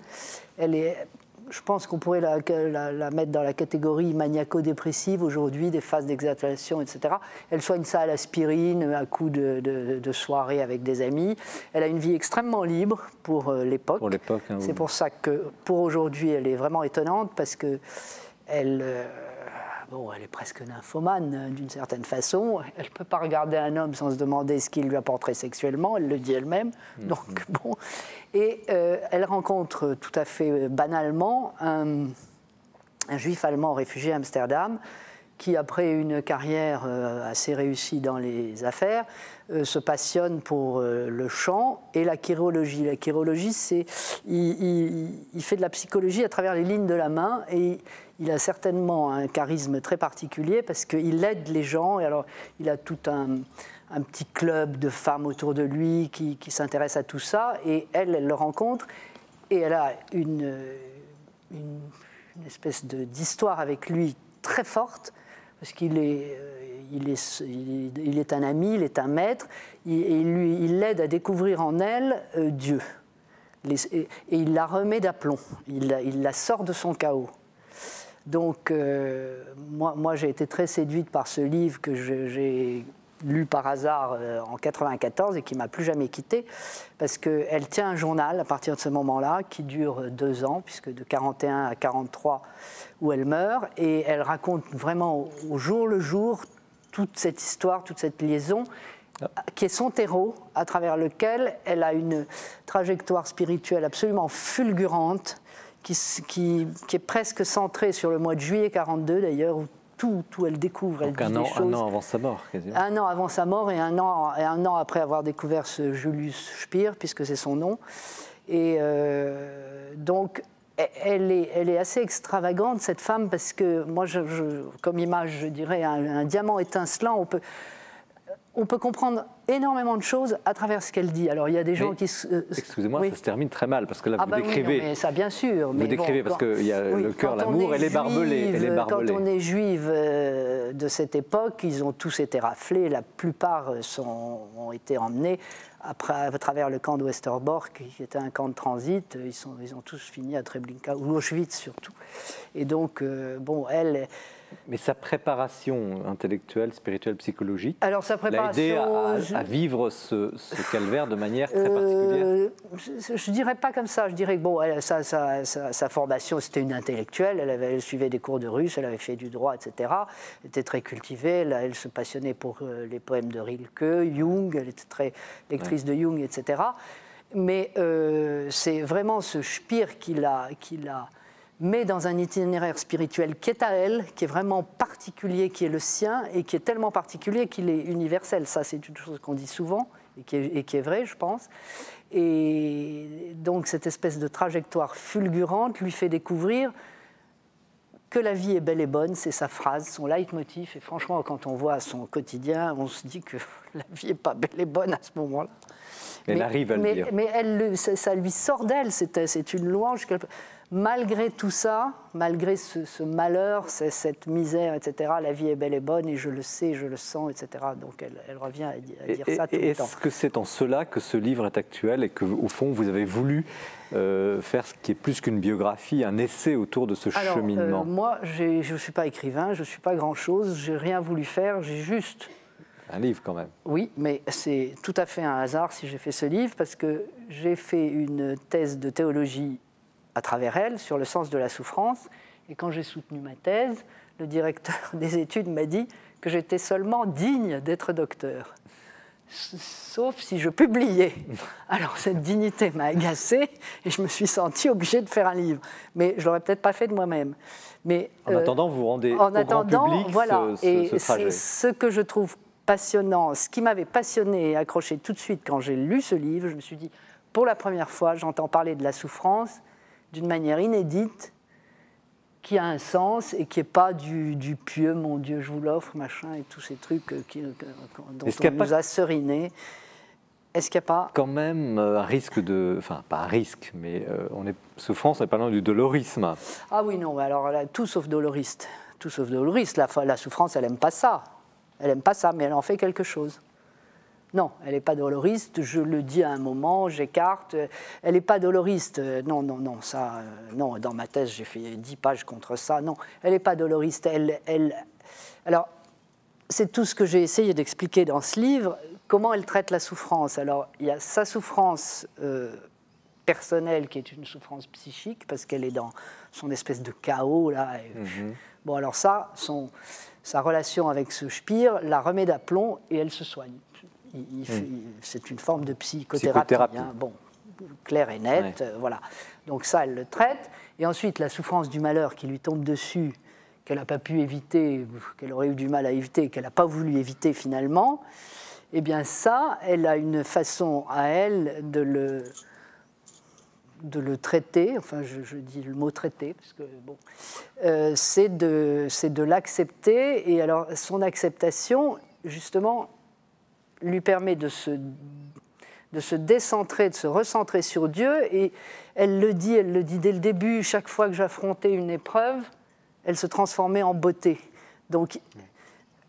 Je pense qu'on pourrait la mettre dans la catégorie maniaco-dépressive aujourd'hui, des phases d'exaltation, etc. Elle soigne ça à l'aspirine, à coup de soirée avec des amis. Elle a une vie extrêmement libre pour l'époque. Pour l'époque, hein, c'est oui. pour ça que pour aujourd'hui, elle est vraiment étonnante parce que elle est presque nymphomane d'une certaine façon. Elle ne peut pas regarder un homme sans se demander ce qu'il lui apporterait sexuellement. Elle le dit elle-même. Donc bon. Et elle rencontre tout à fait banalement un juif allemand réfugié à Amsterdam qui, après une carrière assez réussie dans les affaires, se passionne pour le chant et la chirologie. La chirologie, c'est il fait de la psychologie à travers les lignes de la main, et il a certainement un charisme très particulier parce qu'il aide les gens. Et alors, il a tout un petit club de femmes autour de lui qui s'intéressent à tout ça, et elle le rencontre, et elle a une espèce d'histoire avec lui très forte, parce qu'il est un ami, il est un maître, et il l'aide à découvrir en elle Dieu. Et il la remet d'aplomb, il la sort de son chaos. Donc, moi j'ai été très séduite par ce livre que j'ai lu par hasard en 1994 et qui ne m'a plus jamais quittée, parce qu'elle tient un journal à partir de ce moment-là qui dure 2 ans, puisque de 1941 à 1943 où elle meurt, et elle raconte vraiment au jour le jour toute cette histoire, toute cette liaison, qui est son terreau, à travers lequel elle a une trajectoire spirituelle absolument fulgurante, qui est presque centrée sur le mois de juillet 1942 d'ailleurs, où tout elle découvre. Donc un an avant sa mort, quasiment. 1 an avant sa mort et un an après avoir découvert ce Julius Speer, puisque c'est son nom. Et donc, elle est assez extravagante, cette femme, parce que moi, comme image, je dirais un diamant étincelant. On peut comprendre énormément de choses à travers ce qu'elle dit. Alors, il y a des gens qui... Excusez-moi, oui. Ça se termine très mal, parce que là, vous décrivez... Oui, non, mais ça, bien sûr. Vous décrivez, parce qu'il y a le cœur, l'amour, elle est barbelée. Quand on est juive de cette époque, ils ont tous été raflés. La plupart ont été emmenés à travers le camp de Westerbork, qui était un camp de transit. Ils ont tous fini à Treblinka, ou Auschwitz surtout. Et donc, bon, elle Mais sa préparation intellectuelle, spirituelle, psychologique Alors sa l'a aidé préparation... à vivre ce calvaire de manière très particulière. Je ne dirais pas comme ça. Je dirais que bon, sa formation, c'était une intellectuelle. Elle suivait des cours de russe, elle avait fait du droit, etc. Elle était très cultivée. Elle se passionnait pour les poèmes de Rilke, Jung. Elle était très lectrice de Jung, etc. Mais c'est vraiment ce Spire qui la met dans un itinéraire spirituel qui est à elle, qui est vraiment particulier, qui est le sien, et qui est tellement particulier qu'il est universel. Ça, c'est une chose qu'on dit souvent, et qui est vrai, je pense. Et donc, cette espèce de trajectoire fulgurante lui fait découvrir que la vie est belle et bonne, c'est sa phrase, son leitmotiv. Et franchement, quand on voit son quotidien, on se dit que la vie n'est pas belle et bonne à ce moment-là. Elle arrive à le dire. Mais ça lui sort d'elle, c'est une louange. Malgré tout ça, malgré ce malheur, cette misère, etc., la vie est belle et bonne, et je le sais, je le sens, etc. Donc elle revient à dire ça tout le temps. Est-ce que c'est en cela que ce livre est actuel et qu'au fond, vous avez voulu faire ce qui est plus qu'une biographie, un essai autour de ce cheminement? Moi, je ne suis pas écrivain, je ne suis pas grand-chose, je n'ai rien voulu faire, j'ai juste... Un livre quand même. Oui, mais c'est tout à fait un hasard si j'ai fait ce livre, parce que j'ai fait une thèse de théologie à travers elle, sur le sens de la souffrance. Et quand j'ai soutenu ma thèse, le directeur des études m'a dit que j'étais seulement digne d'être docteur, sauf si je publiais. Alors cette dignité m'a agacée et je me suis sentie obligée de faire un livre. Mais je ne l'aurais peut-être pas fait de moi-même. Mais, en attendant, vous rendez au grand public voilà, ce trajet. Ce que je trouve passionnant, ce qui m'avait passionné et accroché tout de suite quand j'ai lu ce livre, je me suis dit, pour la première fois, j'entends parler de la souffrance d'une manière inédite, qui a un sens et qui n'est pas du pieux, mon Dieu, je vous l'offre, machin, et tous ces trucs dont on nous a seriné. Est-ce qu'il n'y a pas... Quand même un risque de... Enfin, pas un risque, mais souffrance, on n'est pas loin du dolorisme. Ah oui, non, alors là, tout sauf doloriste. Tout sauf doloriste. La souffrance, elle n'aime pas ça. Elle n'aime pas ça, mais elle en fait quelque chose. Non, elle n'est pas doloriste, je le dis à un moment, j'écarte. Elle n'est pas doloriste, non, ça, non, dans ma thèse, j'ai fait 10 pages contre ça, non, elle n'est pas doloriste. Alors, c'est tout ce que j'ai essayé d'expliquer dans ce livre, comment elle traite la souffrance. Alors, il y a sa souffrance personnelle, qui est une souffrance psychique, parce qu'elle est dans son espèce de chaos, là. Bon, alors ça, sa relation avec ce Spire la remet d'aplomb et elle se soigne. C'est une forme de psychothérapie. Hein, bon, clair et net, voilà. Donc ça, elle le traite. Et ensuite, la souffrance du malheur qui lui tombe dessus, qu'elle n'a pas pu éviter, qu'elle aurait eu du mal à éviter, qu'elle n'a pas voulu éviter finalement, eh bien ça, elle a une façon à elle de le traiter, enfin je dis le mot traiter, parce que bon, c'est de l'accepter. Et alors, son acceptation, justement, lui permet de se décentrer, de se recentrer sur Dieu. Et elle le dit dès le début, chaque fois que j'affrontais une épreuve, elle se transformait en beauté. Donc,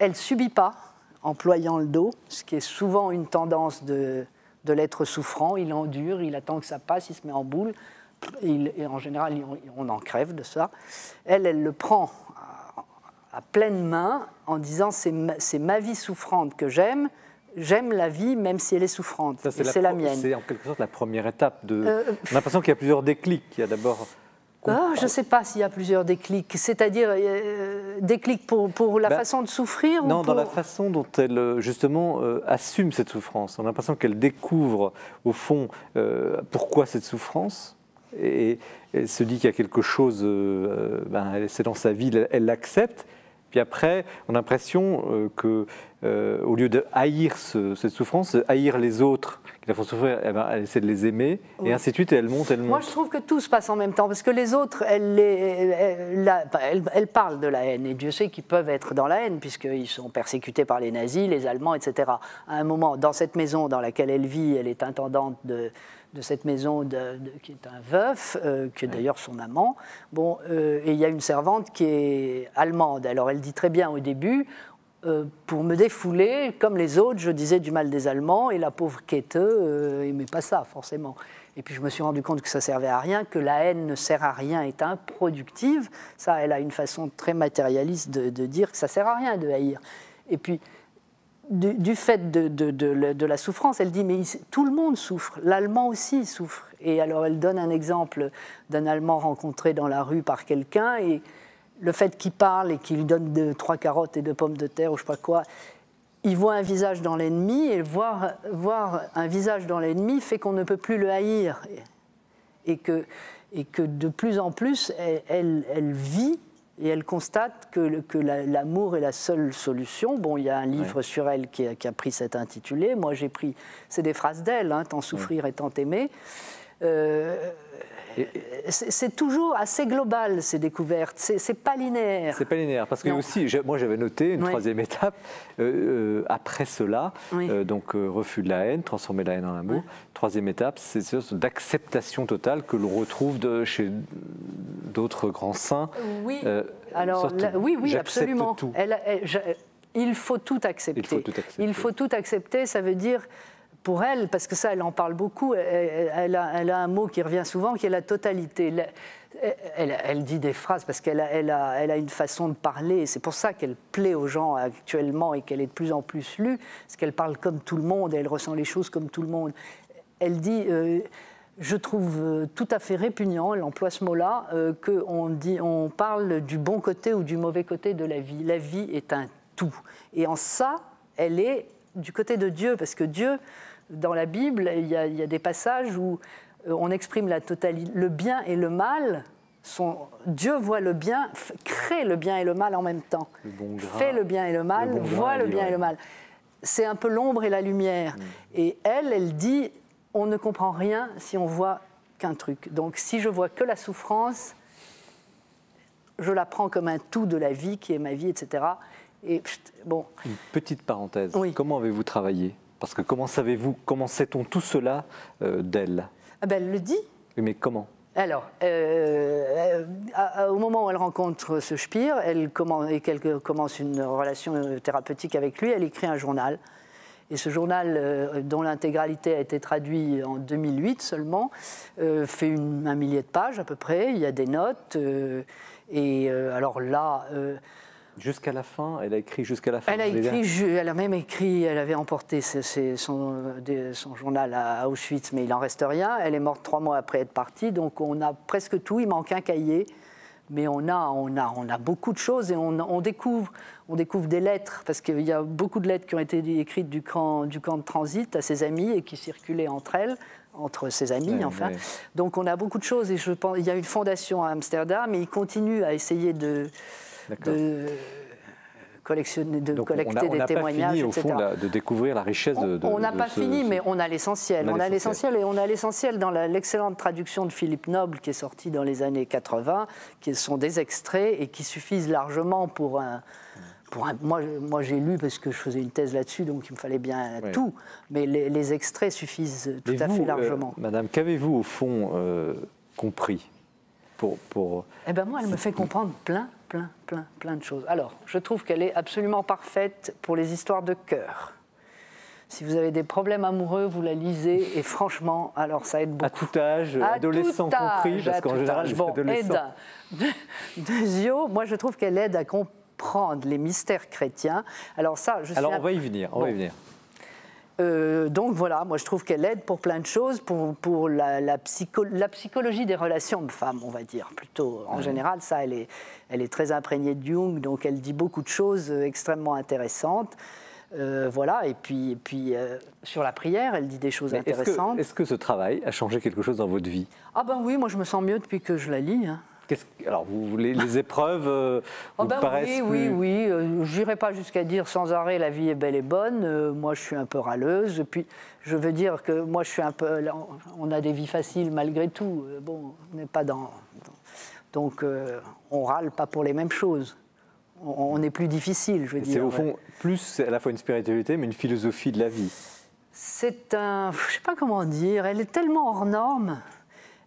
elle ne subit pas en ployant le dos, ce qui est souvent une tendance de l'être souffrant. Il endure, il attend que ça passe, il se met en boule. Et en général, on en crève de ça. Elle le prend à pleine main en disant « c'est ma vie souffrante que j'aime ». J'aime la vie, même si elle est souffrante. C'est la mienne. C'est en quelque sorte la première étape. On a l'impression qu'il y a plusieurs déclics. Il y a d'abord... je ne sais pas s'il y a plusieurs déclics. C'est-à-dire déclics pour la façon de souffrir Non, dans la façon dont elle, justement, assume cette souffrance. On a l'impression qu'elle découvre, au fond, pourquoi cette souffrance. Et elle se dit qu'il y a quelque chose, c'est dans sa vie, elle l'accepte. Puis après, on a l'impression qu'au lieu de haïr cette souffrance, haïr les autres qui la font souffrir, elle essaie de les aimer, et ainsi de suite, et elle monte. Moi, je trouve que tout se passe en même temps, parce que les autres, elle parle de la haine, et Dieu sait qu'ils peuvent être dans la haine, puisqu'ils sont persécutés par les nazis, les Allemands, etc. À un moment, dans cette maison dans laquelle elle vit, elle est intendante de cette maison qui est un veuf, qui est d'ailleurs son amant. Bon, et il y a une servante qui est allemande. Alors elle dit très bien au début, pour me défouler, comme les autres, je disais du mal des Allemands, et la pauvre Käthe n'aimait pas ça, forcément. Et puis je me suis rendu compte que ça servait à rien, que la haine ne sert à rien, est improductive. Ça, elle a une façon très matérialiste de dire que ça sert à rien de haïr. Et puis, du fait de la souffrance, elle dit, mais tout le monde souffre, l'Allemand aussi souffre. Et alors elle donne un exemple d'un Allemand rencontré dans la rue par quelqu'un, et le fait qu'il parle et qu'il donne 3 carottes et 2 pommes de terre ou je sais pas quoi, il voit un visage dans l'ennemi, et voir un visage dans l'ennemi fait qu'on ne peut plus le haïr. Et que de plus en plus, elle vit et elle constate que l'amour est la seule solution. Bon, il y a un livre sur elle qui a pris cet intitulé. Moi, j'ai pris... C'est des phrases d'elle, hein, « Tant souffrir et tant aimer ». C'est toujours assez global, ces découvertes. C'est pas linéaire. C'est pas linéaire, parce que aussi, moi j'avais noté une troisième étape après cela, donc refus de la haine, transformer la haine en amour. Troisième étape, c'est cette d'acceptation totale que l'on retrouve chez d'autres grands saints. Oui, alors oui, absolument. Tout. Il faut tout accepter. Il faut tout accepter, ça veut dire... Pour elle, parce que ça, elle en parle beaucoup, elle a un mot qui revient souvent, qui est la totalité. Elle dit des phrases, parce qu'elle a une façon de parler, c'est pour ça qu'elle plaît aux gens actuellement et qu'elle est de plus en plus lue, parce qu'elle parle comme tout le monde, et elle ressent les choses comme tout le monde. Elle dit, je trouve tout à fait répugnant, elle emploie ce mot-là, qu'on parle du bon côté ou du mauvais côté de la vie. La vie est un tout. Et en ça, elle est du côté de Dieu, parce que Dieu... Dans la Bible, il y a des passages où on exprime la totalité, le bien et le mal. Dieu voit le bien, crée le bien et le mal en même temps. Fait le bien et le mal, voit le bien et le mal. C'est un peu l'ombre et la lumière. Et elle dit, on ne comprend rien si on voit qu'un truc. Donc si je vois que la souffrance, je la prends comme un tout de la vie qui est ma vie, etc. Et bon. Une petite parenthèse. Comment avez-vous travaillé ? Parce que comment savez-vous, comment sait-on tout cela d'elle ? Elle le dit. Mais comment ? Alors, au moment où elle rencontre ce Speer, qu'elle commence une relation thérapeutique avec lui, elle écrit un journal. Et ce journal, dont l'intégralité a été traduite en 2008 seulement, fait 1 millier de pages à peu près. Il y a des notes. Alors là... Jusqu'à la fin, elle a écrit jusqu'à la fin. Elle a même écrit, elle avait emporté son journal à Auschwitz, mais il n'en reste rien. Elle est morte 3 mois après être partie, donc on a presque tout. Il manque un cahier, mais on a beaucoup de choses et on découvre des lettres, parce qu'il y a beaucoup de lettres qui ont été écrites du camp de transit à ses amis et qui circulaient entre ses amis, enfin. Donc on a beaucoup de choses, et je pense il y a une fondation à Amsterdam, et il continue à essayer de collecter des témoignages, etc. On n'a pas fini, au fond, de découvrir la richesse de On n'a pas fini, mais on a l'essentiel. On a l'essentiel dans l'excellente traduction de Philippe Noble, qui est sortie dans les années 80, qui sont des extraits et qui suffisent largement pour un... Moi, j'ai lu parce que je faisais une thèse là-dessus, donc il me fallait bien tout. Mais les extraits suffisent tout à fait largement. Madame, qu'avez-vous, au fond, compris pour... Eh bien, moi, elle me fait comprendre plein de choses. Alors, je trouve qu'elle est absolument parfaite pour les histoires de cœur. Si vous avez des problèmes amoureux, vous la lisez, et franchement, alors ça aide beaucoup. À tout âge, adolescent compris, parce qu'en général, les adolescents... Dezio, moi, je trouve qu'elle aide à comprendre les mystères chrétiens. Alors ça, on va y venir, donc voilà, moi je trouve qu'elle aide pour plein de choses, pour la psychologie des relations hommes-femmes, on va dire, plutôt. En général, ça, elle est très imprégnée de Jung, donc elle dit beaucoup de choses extrêmement intéressantes. Voilà, et puis sur la prière, elle dit des choses intéressantes. Est-ce que ce travail a changé quelque chose dans votre vie ? Ah ben oui, moi je me sens mieux depuis que je la lis. Hein. Alors, les épreuves vous paraissent oui, je n'irai pas jusqu'à dire sans arrêt la vie est belle et bonne. Moi, je suis un peu râleuse. Puis, je veux dire que moi, je suis un peu... On a des vies faciles malgré tout. Bon, on n'est pas dans... Donc, on râle pas pour les mêmes choses. On est plus difficile, je veux dire. C'est au fond plus à la fois une spiritualité, mais une philosophie de la vie. C'est un... Je ne sais pas comment dire. Elle est tellement hors norme.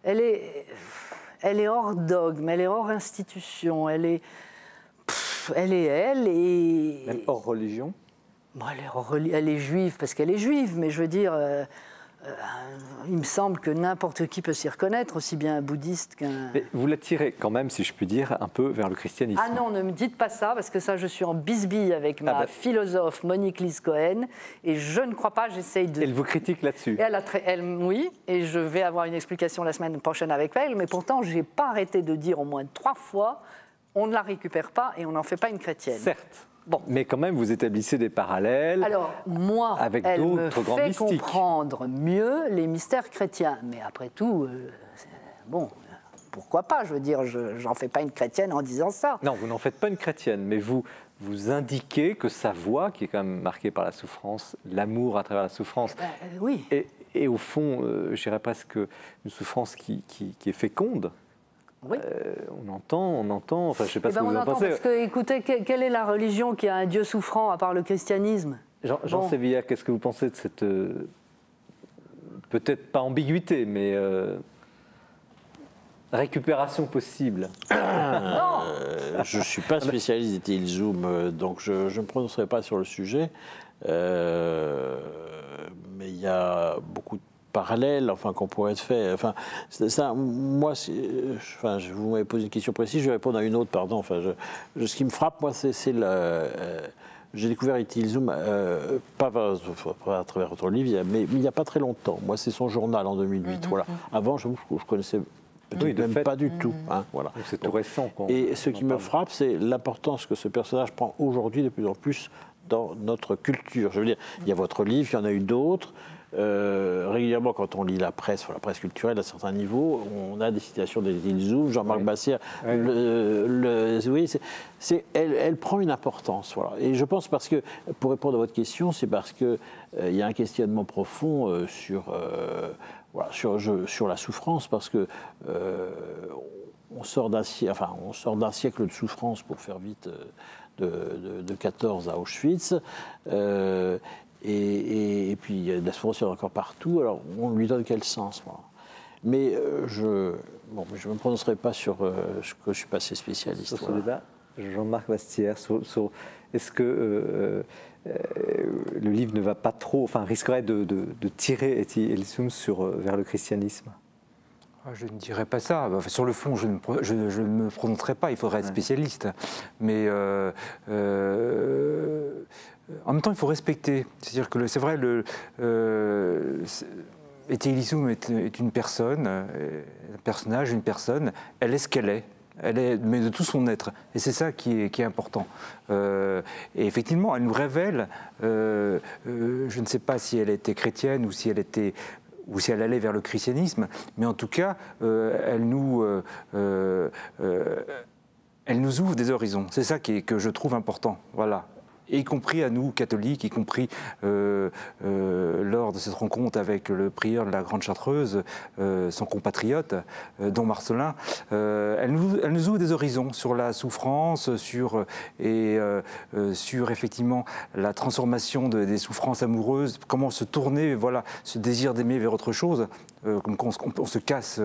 Elle est hors dogme, elle est hors institution, elle est elle et... Même hors religion ? Bon, elle est juive parce qu'elle est juive, mais je veux dire, il me semble que n'importe qui peut s'y reconnaître, aussi bien un bouddhiste qu'un... Mais vous l'attirez quand même, si je puis dire, un peu vers le christianisme. Ah non, ne me dites pas ça, parce que ça, je suis en bisbille avec ma philosophe Monique Lise Cohen, et je ne crois pas, j'essaye de... Elle vous critique là-dessus. Oui, et je vais avoir une explication la semaine prochaine avec elle, mais pourtant, je n'ai pas arrêté de dire au moins 3 fois, on ne la récupère pas et on n'en fait pas une chrétienne. Certes. Bon. Mais quand même, vous établissez des parallèles. Alors, moi, avec elle me grands fait mystiques. comprendre mieux les mystères chrétiens. Mais après tout, bon, pourquoi pas? Je veux dire, j'en fais pas une chrétienne en disant ça. Non, vous n'en faites pas une chrétienne, mais vous indiquez que sa voix, qui est quand même marquée par la souffrance, l'amour à travers la souffrance, oui. et au fond, je dirais presque une souffrance qui est féconde. Oui. On entend, enfin je ne sais pas ce que vous en pensez. Parce que, écoutez, quelle est la religion qui a un Dieu souffrant à part le christianisme? Jean Sévilla, qu'est-ce que vous pensez de cette, peut-être pas ambiguïté, mais récupération possible? Je ne suis pas spécialiste des Tilzoom, donc je ne me prononcerai pas sur le sujet. Mais il y a beaucoup de parallèles, enfin, qu'on pourrait faire. Enfin, ça, moi, vous m'avez posé une question précise, je vais répondre à une autre, pardon. Enfin, ce qui me frappe, moi, c'est le... j'ai découvert Itilzoom, pas à travers votre livre, mais il n'y a pas très longtemps. Moi, c'est son journal en 2008. Voilà. Avant, je connaissais peut-être même pas du tout. Hein, voilà. C'est tout récent. Et ce qui me frappe, c'est l'importance que ce personnage prend aujourd'hui de plus en plus dans notre culture. Je veux dire, il y a votre livre, il y en a eu d'autres. Régulièrement, quand on lit la presse culturelle à certains niveaux, on a des citations des Tilzoom, Jean-Marc Bassière. Oui, elle prend une importance. Voilà. Et je pense, parce que, pour répondre à votre question, c'est parce qu'il y a un questionnement profond sur la souffrance, parce que on sort d'un siècle de souffrance, pour faire vite, de 14 à Auschwitz. Et puis, il y a de la souffrance encore partout. Alors, on lui donne quel sens, moi? Mais je ne me prononcerai pas sur ce que je ne suis pas assez spécialiste. Sur ce débat, Jean-Marc Bastière, est-ce que le livre ne va pas trop, enfin, risquerait de tirer Itilzoom vers le christianisme? Je ne dirais pas ça. Sur le fond, je ne me prononcerai pas. Il faudrait être spécialiste. Mais en même temps, il faut respecter. C'est-à-dire que c'est vrai, Itilzoom est une personne, un personnage, une personne. Elle est ce qu'elle est. Elle est, mais de tout son être. Et c'est ça qui est important. Et effectivement, elle nous révèle, je ne sais pas si elle était chrétienne ou si elle allait vers le christianisme, mais en tout cas, elle nous ouvre des horizons. C'est ça que je trouve important. Voilà. Et y compris à nous, catholiques, y compris lors de cette rencontre avec le prieur de la Grande Chartreuse, son compatriote, Don Marcelin, elle nous ouvre des horizons sur la souffrance, sur effectivement la transformation des souffrances amoureuses, comment se tourner, voilà, ce désir d'aimer vers autre chose. Comme quand on se casse,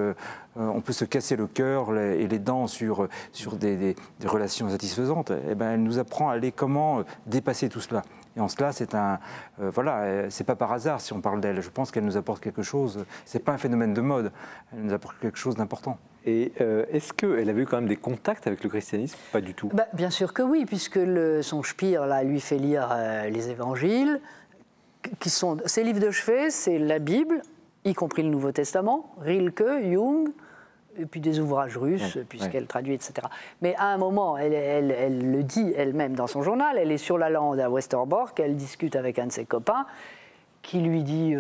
on peut se casser le cœur et les dents sur des relations satisfaisantes. Et ben, elle nous apprend à aller comment dépasser tout cela. Et en cela, c'est c'est pas par hasard si on parle d'elle. Je pense qu'elle nous apporte quelque chose. C'est pas un phénomène de mode. Elle nous apporte quelque chose d'important. Et est-ce qu'elle avait eu quand même des contacts avec le christianisme? Pas du tout. Bien sûr que oui, puisque son spire là lui fait lire les évangiles, qui sont ses livres de chevet, c'est la Bible, y compris le Nouveau Testament, Rilke, Jung, et puis des ouvrages russes, puisqu'elle traduit, etc. Mais à un moment, elle le dit elle-même dans son journal, elle est sur la lande à Westerbork, elle discute avec un de ses copains, qui lui dit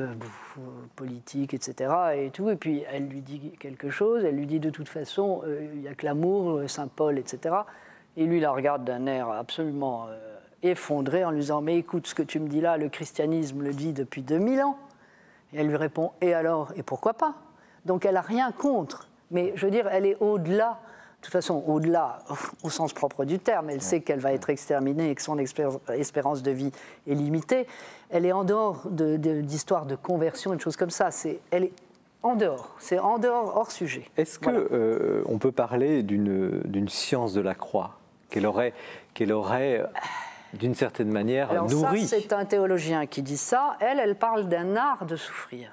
politique, etc. et tout, et puis elle lui dit quelque chose, elle lui dit de toute façon, il n'y a que l'amour, Saint Paul, etc. Et lui, la regarde d'un air absolument effondré en lui disant « Mais écoute, ce que tu me dis là, le christianisme le dit depuis 2000 ans ». Et elle lui répond « Et alors ? Et pourquoi pas ?» Donc elle n'a rien contre. Mais je veux dire, elle est au-delà, de toute façon, au-delà, au sens propre du terme. Elle sait qu'elle va être exterminée et que son espérance de vie est limitée. Elle est en dehors d'histoires de conversion et de choses comme ça. Elle est en dehors. C'est en dehors, hors sujet. Est-ce qu'on peut parler d'une science de la croix qu'elle aurait d'une certaine manière, nourrie? Ça, c'est un théologien qui dit ça. Elle parle d'un art de souffrir.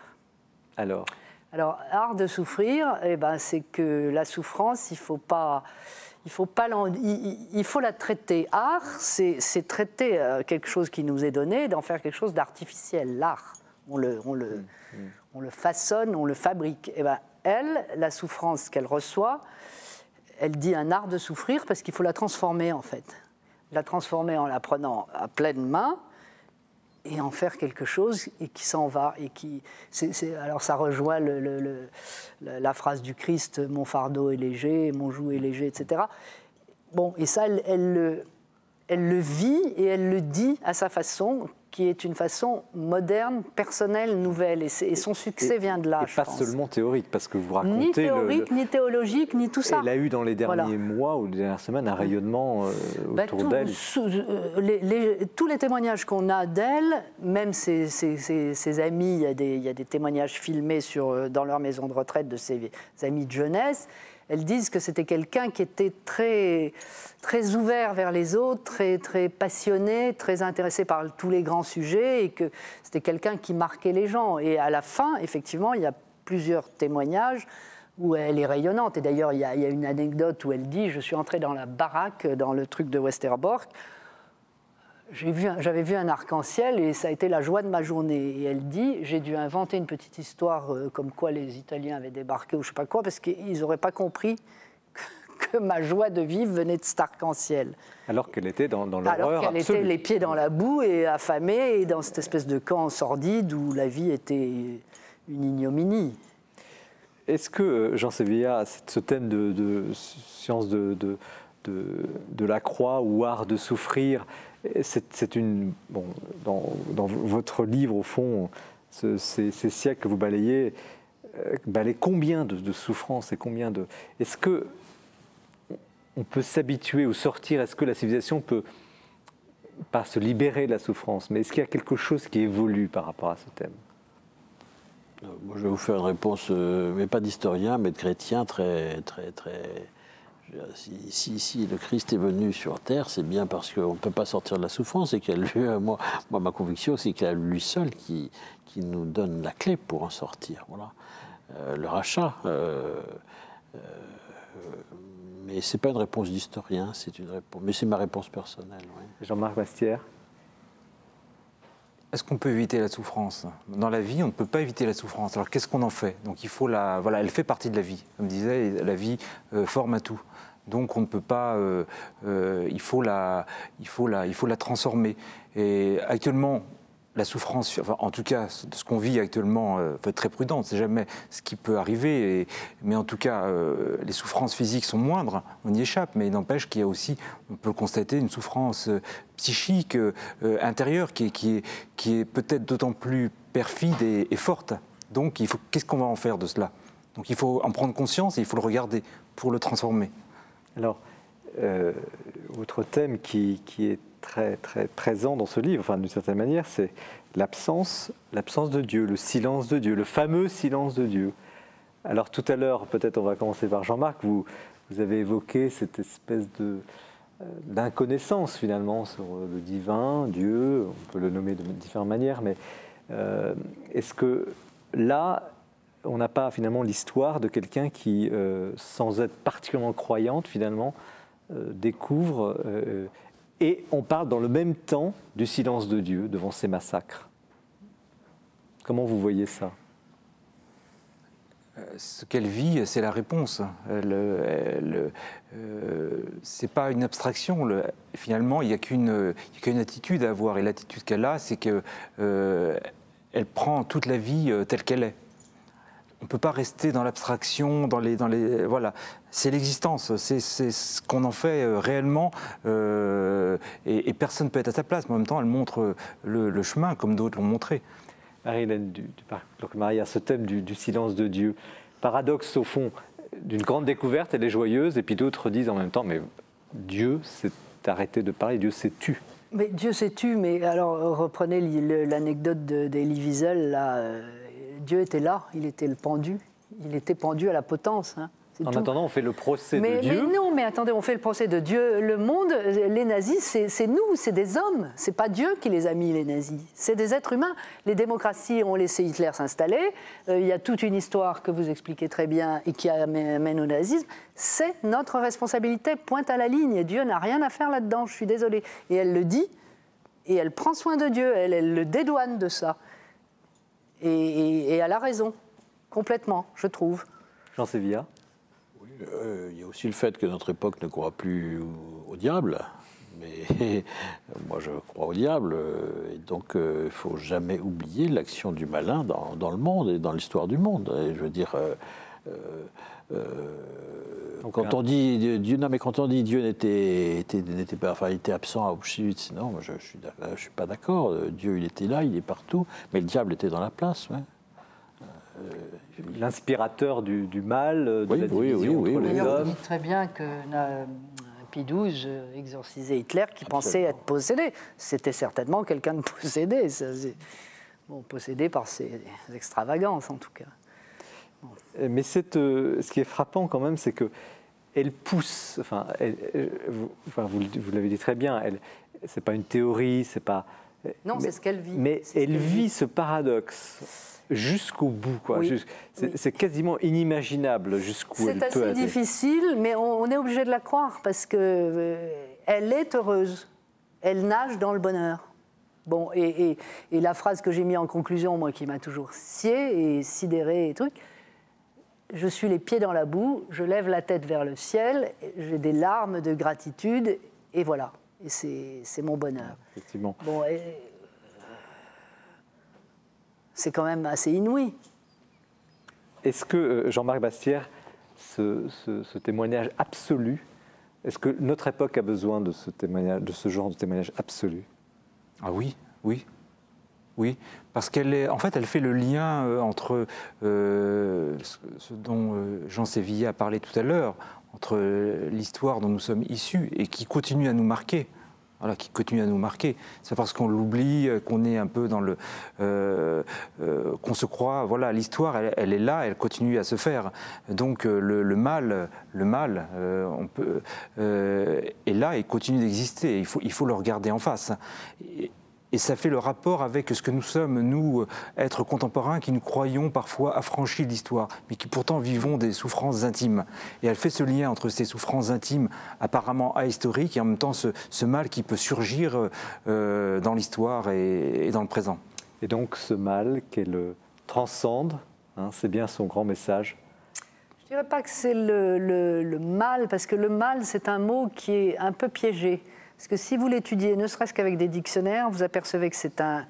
Alors, art de souffrir, eh ben, c'est que la souffrance, il faut la traiter. Art, c'est traiter quelque chose qui nous est donné, d'en faire quelque chose d'artificiel. L'art, on le façonne, on le fabrique. Eh ben, elle, la souffrance qu'elle reçoit, elle dit un art de souffrir parce qu'il faut la transformer en fait. La transformer en la prenant à pleine main et en faire quelque chose et qui s'en va. Et qui, alors ça rejoint la phrase du Christ, mon fardeau est léger, mon joug est léger, etc. Bon, et ça, elle le vit et elle le dit à sa façon, qui est une façon moderne, personnelle, nouvelle. Et son succès vient de là, et je pas pense. Seulement théorique, parce que vous racontez... Ni théorique, ni théologique, ni tout ça. Elle a eu dans les derniers mois ou les dernières semaines un rayonnement autour d'elle. Tous les témoignages qu'on a d'elle, même ses amis, il y a des témoignages filmés dans leur maison de retraite de ses amis de jeunesse. Elles disent que c'était quelqu'un qui était très, très ouvert vers les autres, très, très passionné, très intéressé par tous les grands sujets et que c'était quelqu'un qui marquait les gens. Et à la fin, effectivement, il y a plusieurs témoignages où elle est rayonnante. Et d'ailleurs, il y a une anecdote où elle dit « Je suis entrée dans la baraque, dans le truc de Westerbork. J'avais vu un arc-en-ciel et ça a été la joie de ma journée. » Et elle dit « J'ai dû inventer une petite histoire comme quoi les Italiens avaient débarqué ou je ne sais pas quoi, parce qu'ils n'auraient pas compris que ma joie de vivre venait de cet arc-en-ciel. » Alors qu'elle était dans l'horreur Alors qu'elle absolue. était les pieds dans la boue et affamée et dans cette espèce de camp sordide où la vie était une ignominie. Est-ce que, Jean Sévillat, ce thème de science de la croix ou art de souffrir, c'est une... Bon, dans votre livre, au fond, ces siècles que vous balayez combien de souffrances et combien de... Est-ce que on peut s'habituer ou sortir? Est-ce que la civilisation peut pas se libérer de la souffrance, mais est-ce qu'il y a quelque chose qui évolue par rapport à ce thème? Moi, je vais vous faire une réponse, mais pas d'historien, mais de chrétien, très... Si le Christ est venu sur Terre, c'est bien parce qu'on ne peut pas sortir de la souffrance et moi, ma conviction, c'est qu'il y a lui seul qui nous donne la clé pour en sortir. Voilà. Le rachat. Mais ce n'est pas une réponse d'historien, mais c'est ma réponse personnelle. Oui. Jean-Marc Bastière. Est-ce qu'on peut éviter la souffrance? Dans la vie, on ne peut pas éviter la souffrance. Alors qu'est-ce qu'on en fait? Donc il faut voilà, elle fait partie de la vie. Comme disait, la vie forme à tout. Donc on ne peut pas. Il faut la transformer. Et actuellement, la souffrance, enfin, en tout cas, ce qu'on vit actuellement, faut être très prudent. C'est jamais ce qui peut arriver. Mais en tout cas, les souffrances physiques sont moindres. On y échappe. Mais il n'empêche qu'il y a aussi, on peut le constater, une souffrance psychique intérieure qui est peut-être d'autant plus perfide et forte. Donc, qu'est-ce qu'on va en faire de cela? Donc, il faut en prendre conscience et il faut le regarder pour le transformer. Alors, autre thème qui est très, très présent dans ce livre, enfin, d'une certaine manière, c'est l'absence de Dieu, le silence de Dieu, le fameux silence de Dieu. Alors, tout à l'heure, peut-être on va commencer par Jean-Marc, vous avez évoqué cette espèce d'inconnaissance, finalement, sur le divin, Dieu, on peut le nommer de différentes manières, mais est-ce que là, on n'a pas finalement l'histoire de quelqu'un qui, sans être particulièrement croyante, finalement, découvre, et on parle dans le même temps du silence de Dieu devant ces massacres. Comment vous voyez ça? Ce qu'elle vit, c'est la réponse. C'est pas une abstraction. Finalement, il n'y a qu'une attitude à avoir. Et l'attitude qu'elle a, c'est qu'elle prend toute la vie telle qu'elle est. On ne peut pas rester dans l'abstraction, voilà. C'est l'existence, c'est ce qu'on en fait réellement, et personne ne peut être à sa place. Mais en même temps, elle montre le chemin, comme d'autres l'ont montré. Marie-Hélène du Parc Maria, ce thème du silence de Dieu, paradoxe au fond d'une grande découverte, elle est joyeuse, et puis d'autres disent en même temps, mais Dieu s'est arrêté de parler, Dieu s'est tu. Mais Dieu s'est tu, mais alors reprenez l'anecdote d'Elie Wiesel, là. Dieu était là, il était pendu à la potence. Hein. En attendant, on fait le procès de Dieu. Mais non, mais attendez, on fait le procès de Dieu. Le monde, les nazis, c'est nous, c'est des hommes. C'est pas Dieu qui les a mis, les nazis. C'est des êtres humains. Les démocraties ont laissé Hitler s'installer. Il y a toute une histoire que vous expliquez très bien et qui amène au nazisme. C'est notre responsabilité, pointe à la ligne. Et Dieu n'a rien à faire là-dedans, je suis désolée. Et elle le dit, et elle prend soin de Dieu, elle le dédouane de ça. Et elle a raison, complètement, je trouve. Jean Sévillat. Il y a aussi le fait que notre époque ne croit plus au diable, mais moi je crois au diable, et donc il ne faut jamais oublier l'action du malin dans le monde et dans l'histoire du monde. Et je veux dire, quand on dit Dieu, non mais quand on dit Dieu n'était pas, enfin il était absent à Auschwitz, non, moi je suis pas d'accord. Dieu il était là, il est partout, mais le diable était dans la place. Ouais. L'inspirateur du mal, de la division entre les D'ailleurs, hommes. vous dites très bien que Pie XII exorcisait Hitler qui pensait être possédé. C'était certainement quelqu'un de possédé. Possédé par ses extravagances, en tout cas. Bon. Mais ce qui est frappant quand même, c'est qu'elle pousse, vous l'avez dit très bien, ce n'est pas une théorie, c'est pas... Non, c'est ce qu'elle vit. Mais elle vit ce paradoxe jusqu'au bout, quoi. Oui. C'est quasiment inimaginable jusqu'où elle peut aller. C'est assez difficile, mais on est obligé de la croire parce que elle est heureuse. Elle nage dans le bonheur. Bon, et la phrase que j'ai mise en conclusion, moi, qui m'a toujours scié et sidéré et truc, je suis les pieds dans la boue, je lève la tête vers le ciel, j'ai des larmes de gratitude, et voilà. Et c'est mon bonheur. Effectivement. Bon, c'est quand même assez inouï. Est-ce que, Jean-Marc Bastière, ce témoignage absolu, est-ce que notre époque a besoin de ce genre de témoignage absolu? Ah oui, oui. Oui, parce en fait, elle fait le lien entre ce dont Jean Sévillat a parlé tout à l'heure, entre l'histoire dont nous sommes issus et qui continue à nous marquer. Voilà, qui continue à nous marquer. C'est parce qu'on l'oublie, qu'on est un peu dans le... qu'on se croit... Voilà, l'histoire, elle est là, elle continue à se faire. Donc le mal, on peut, est là et continue d'exister. Il faut le regarder en face. Et ça fait le rapport avec ce que nous sommes, nous, êtres contemporains, qui nous croyons parfois affranchis de l'histoire, mais qui pourtant vivons des souffrances intimes. Et elle fait ce lien entre ces souffrances intimes, apparemment ahistoriques, et en même temps ce mal qui peut surgir dans l'histoire et dans le présent. Et donc ce mal qu'elle transcende, hein, c'est bien son grand message. Je ne dirais pas que c'est le mal, parce que le mal, c'est un mot qui est un peu piégé. Parce que si vous l'étudiez, ne serait-ce qu'avec des dictionnaires, vous apercevez que c'est pas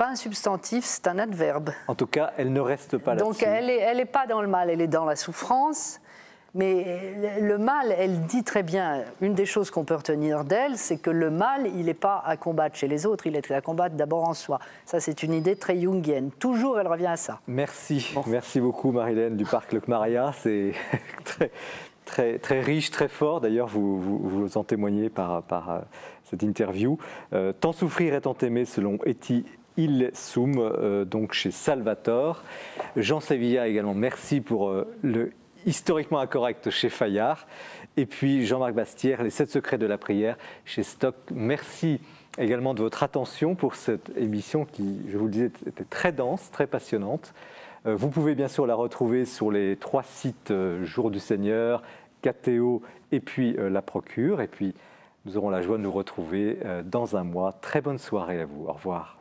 un substantif, c'est un adverbe. En tout cas, elle ne reste pas là-dessus. Donc elle est pas dans le mal, elle est dans la souffrance. Mais le mal, elle dit très bien, une des choses qu'on peut retenir d'elle, c'est que le mal, il n'est pas à combattre chez les autres, il est à combattre d'abord en soi. Ça, c'est une idée très jungienne. Toujours, elle revient à ça. Merci. Bon. Merci beaucoup, Marilène du Parc Locmaria. C'est très riche, très fort. D'ailleurs, vous en témoignez par cette interview. Tant souffrir et tant aimer, selon Etty Hillesum, donc chez Salvator. Jean Sévillat également, merci pour le historiquement incorrect chez Fayard. Et puis Jean-Marc Bastière, Les 7 secrets de la prière chez Stock. Merci également de votre attention pour cette émission qui, je vous le disais, était très dense, très passionnante. Vous pouvez bien sûr la retrouver sur les 3 sites Jour du Seigneur, KTO et puis La Procure. Et puis nous aurons la joie de nous retrouver dans un mois. Très bonne soirée à vous. Au revoir.